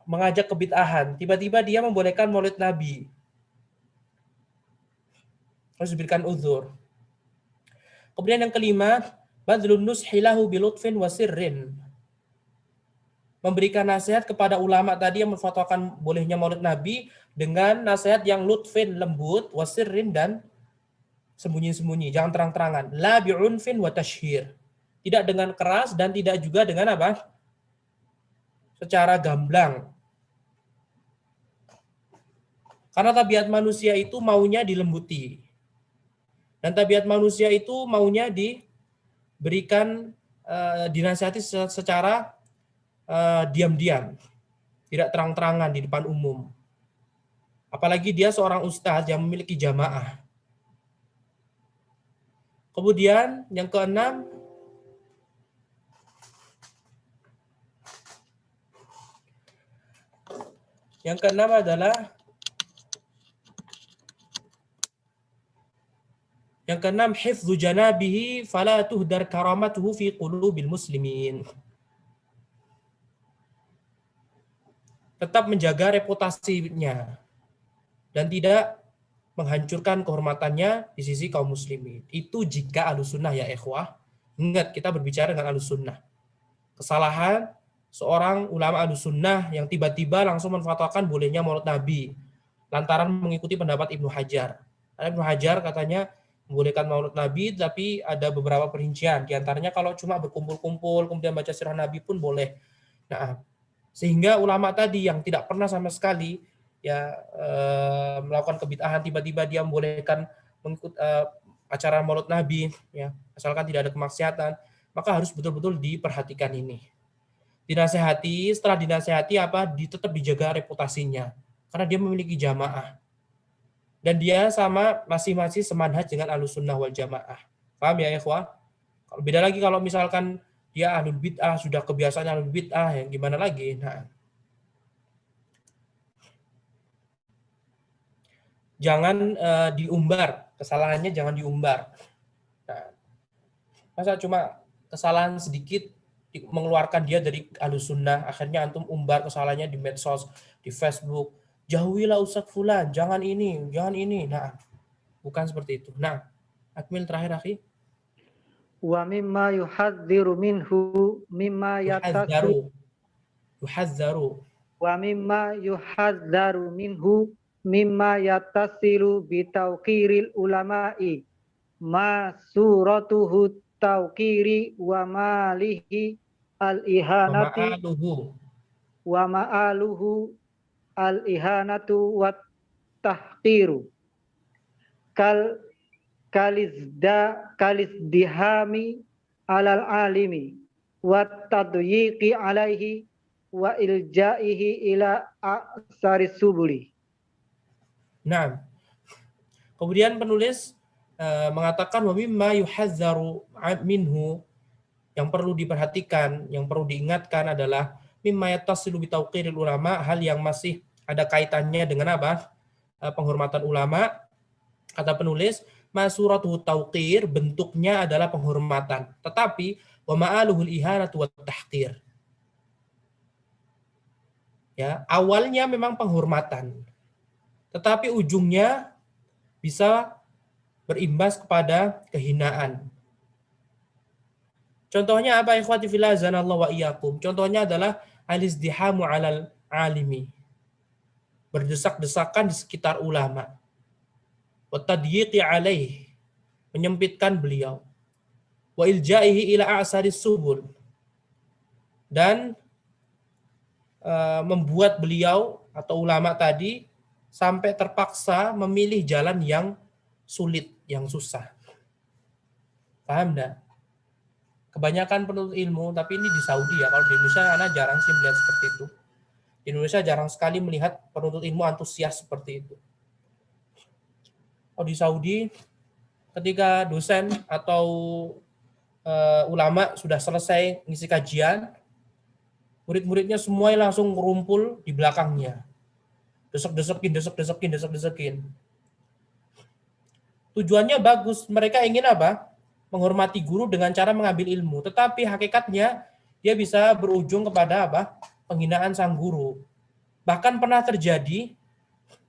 mengajak kebid'ahan, tiba-tiba dia membolehkan Maulid Nabi, harus diberikan uzur. Kemudian yang kelima, badlun nushi lahu bilutfin wa sirrin. Memberikan nasihat kepada ulama tadi yang memfatwakan bolehnya Maulid Nabi dengan nasihat yang lutfin, lembut, wasirrin, dan sembunyi-sembunyi, jangan terang-terangan. La bi'unfin wa tashhir. Tidak dengan keras dan tidak juga dengan apa? Secara gamblang. Karena tabiat manusia itu maunya dilembuti. Dan tabiat manusia itu maunya diberikan, dinasihati secara diam-diam. Tidak terang-terangan di depan umum. Apalagi dia seorang ustadz yang memiliki jamaah. Kemudian yang keenam, adalah hifdzu janabihi fala tuhdar karamatuhu fi qulubil muslimin. Tetap menjaga reputasinya dan tidak menghancurkan kehormatannya di sisi kaum muslimin. Itu jika Ahlussunnah ya ikhwah. Ingat, kita berbicara dengan Ahlussunnah. Kesalahan seorang ulama Ahlussunnah yang tiba-tiba langsung menfatwakan bolehnya Maulid Nabi lantaran mengikuti pendapat Ibnu Hajar. Karena Ibnu Hajar katanya membolehkan Maulid Nabi, tapi ada beberapa perincian. Di antaranya kalau cuma berkumpul-kumpul kemudian baca sirah Nabi pun boleh. Nah, sehingga ulama tadi yang tidak pernah sama sekali ya melakukan kebid'ahan, tiba-tiba dia membolehkan mengikut acara Maulid Nabi, ya asalkan tidak ada kemaksiatan, maka harus betul-betul diperhatikan ini. Dinasehati, setelah dinasehati tetap dijaga reputasinya karena dia memiliki jamaah dan dia masih semanhaj dengan Ahlussunnah wal Jamaah. Paham ya ikhwah? Kalau beda lagi kalau misalkan dia ahlul bid'ah, sudah kebiasaan ahlul bid'ah, yang gimana lagi? Nah, jangan diumbar, kesalahannya jangan diumbar. Nah, masa cuma kesalahan sedikit mengeluarkan dia dari Ahlussunnah, akhirnya antum umbar kesalahannya di medsos, di Facebook, jauhilah Ustaz Fulan, jangan ini, jangan ini. Nah, bukan seperti itu. Nah, Akmil terakhir, akhi.
Wa mimma yuhadziru minhu mimma yatasi
yuhadzaru
wa mimma yuhadzaru minhu mimma yatasilu bitauqiril ulama'i ma suratuhu tauqiri wa malihi al-ihanati wa ma'aluhu al-ihanatu wa tahqiru kalizdihami alal alimi wa tadyiqi alaihi wa iljaihi ila aksari subuli.
Nah, kemudian penulis mengatakan wa mimma yuhadzaru minhu, yang perlu diperhatikan, yang perlu diingatkan adalah mimma yattasilu bitauqiril ulama, hal yang masih ada kaitannya dengan penghormatan ulama. Kata penulis, masuratu tauqir, bentuknya adalah penghormatan, tetapi wa ma'aluhul ihanatu wat tahqir. Ya, awalnya memang penghormatan, tetapi ujungnya bisa berimbas kepada kehinaan. Contohnya apa, ikhwati fillah azanallahu wa iyyakum? Contohnya adalah alizdihamu alal alimi, berdesak-desakan di sekitar ulama, wa tadyiqi alaih, menyempitkan beliau, wa iljaihi ila a'saris subul, dan membuat beliau atau ulama tadi sampai terpaksa memilih jalan yang sulit, yang susah. Paham enggak? Kebanyakan penuntut ilmu, tapi ini di Saudi ya, kalau di Indonesia anak jarang sih melihat seperti itu. Di Indonesia jarang sekali melihat penuntut ilmu antusias seperti itu. Kalau di Saudi, ketika dosen atau ulama sudah selesai ngisi kajian, murid-muridnya semua langsung ngumpul di belakangnya. Desek-desekin. Tujuannya bagus, mereka ingin apa? Menghormati guru dengan cara mengambil ilmu. Tetapi hakikatnya dia bisa berujung kepada apa? Penghinaan sang guru. Bahkan pernah terjadi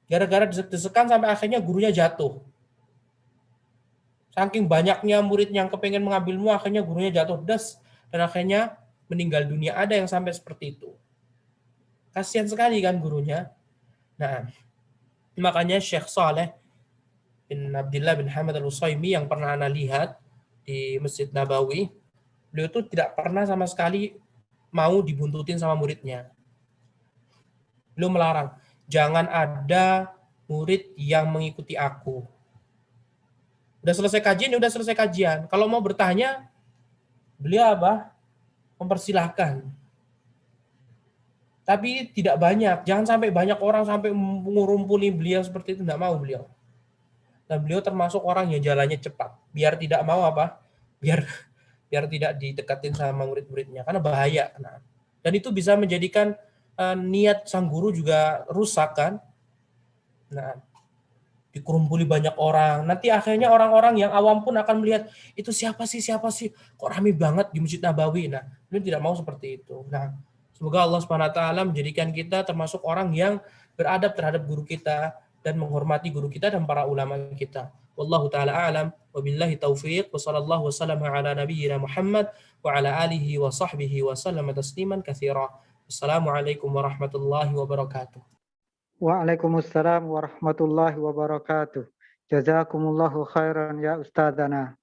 gara-gara desek-desekan sampai akhirnya gurunya jatuh. Saking banyaknya murid yang kepengen mengambilmu, akhirnya gurunya jatuh des dan akhirnya meninggal dunia. Ada yang sampai seperti itu. Kasihan sekali kan gurunya. Nah, makanya Syekh Saleh bin Abdullah bin Hamad al-Utsaimin yang pernah Anda lihat di Masjid Nabawi, beliau itu tidak pernah sama sekali mau dibuntutin sama muridnya. Beliau melarang, jangan ada murid yang mengikuti aku. Udah selesai kajian, udah selesai kajian. Kalau mau bertanya, beliau apa? Mempersilahkan. Tapi tidak banyak. Jangan sampai banyak orang sampai mengurumpuli beliau seperti itu. Tidak mau beliau. Dan beliau termasuk orang yang jalannya cepat. Biar tidak mau apa? Biar tidak didekatin sama murid-muridnya. Karena bahaya. Nah, dan itu bisa menjadikan niat sang guru juga rusak kan. Nah, dikumpuli banyak orang. Nanti akhirnya orang-orang yang awam pun akan melihat, itu siapa sih, kok rame banget di Masjid Nabawi. Nah, beliau tidak mau seperti itu. Nah, semoga Allah SWT menjadikan kita termasuk orang yang beradab terhadap guru kita dan menghormati guru kita dan para ulama kita. Wallahu taala a'lam wa billahi taufiq wa sallallahu wasallam ala nabiyyina Muhammad wa ala alihi wa sahbihi wa sallama tasliman katsira. Assalamualaikum warahmatullahi wabarakatuh.
Waalaikumsalam warahmatullahi wabarakatuh. Jazakumullahu khairan ya ustadzana.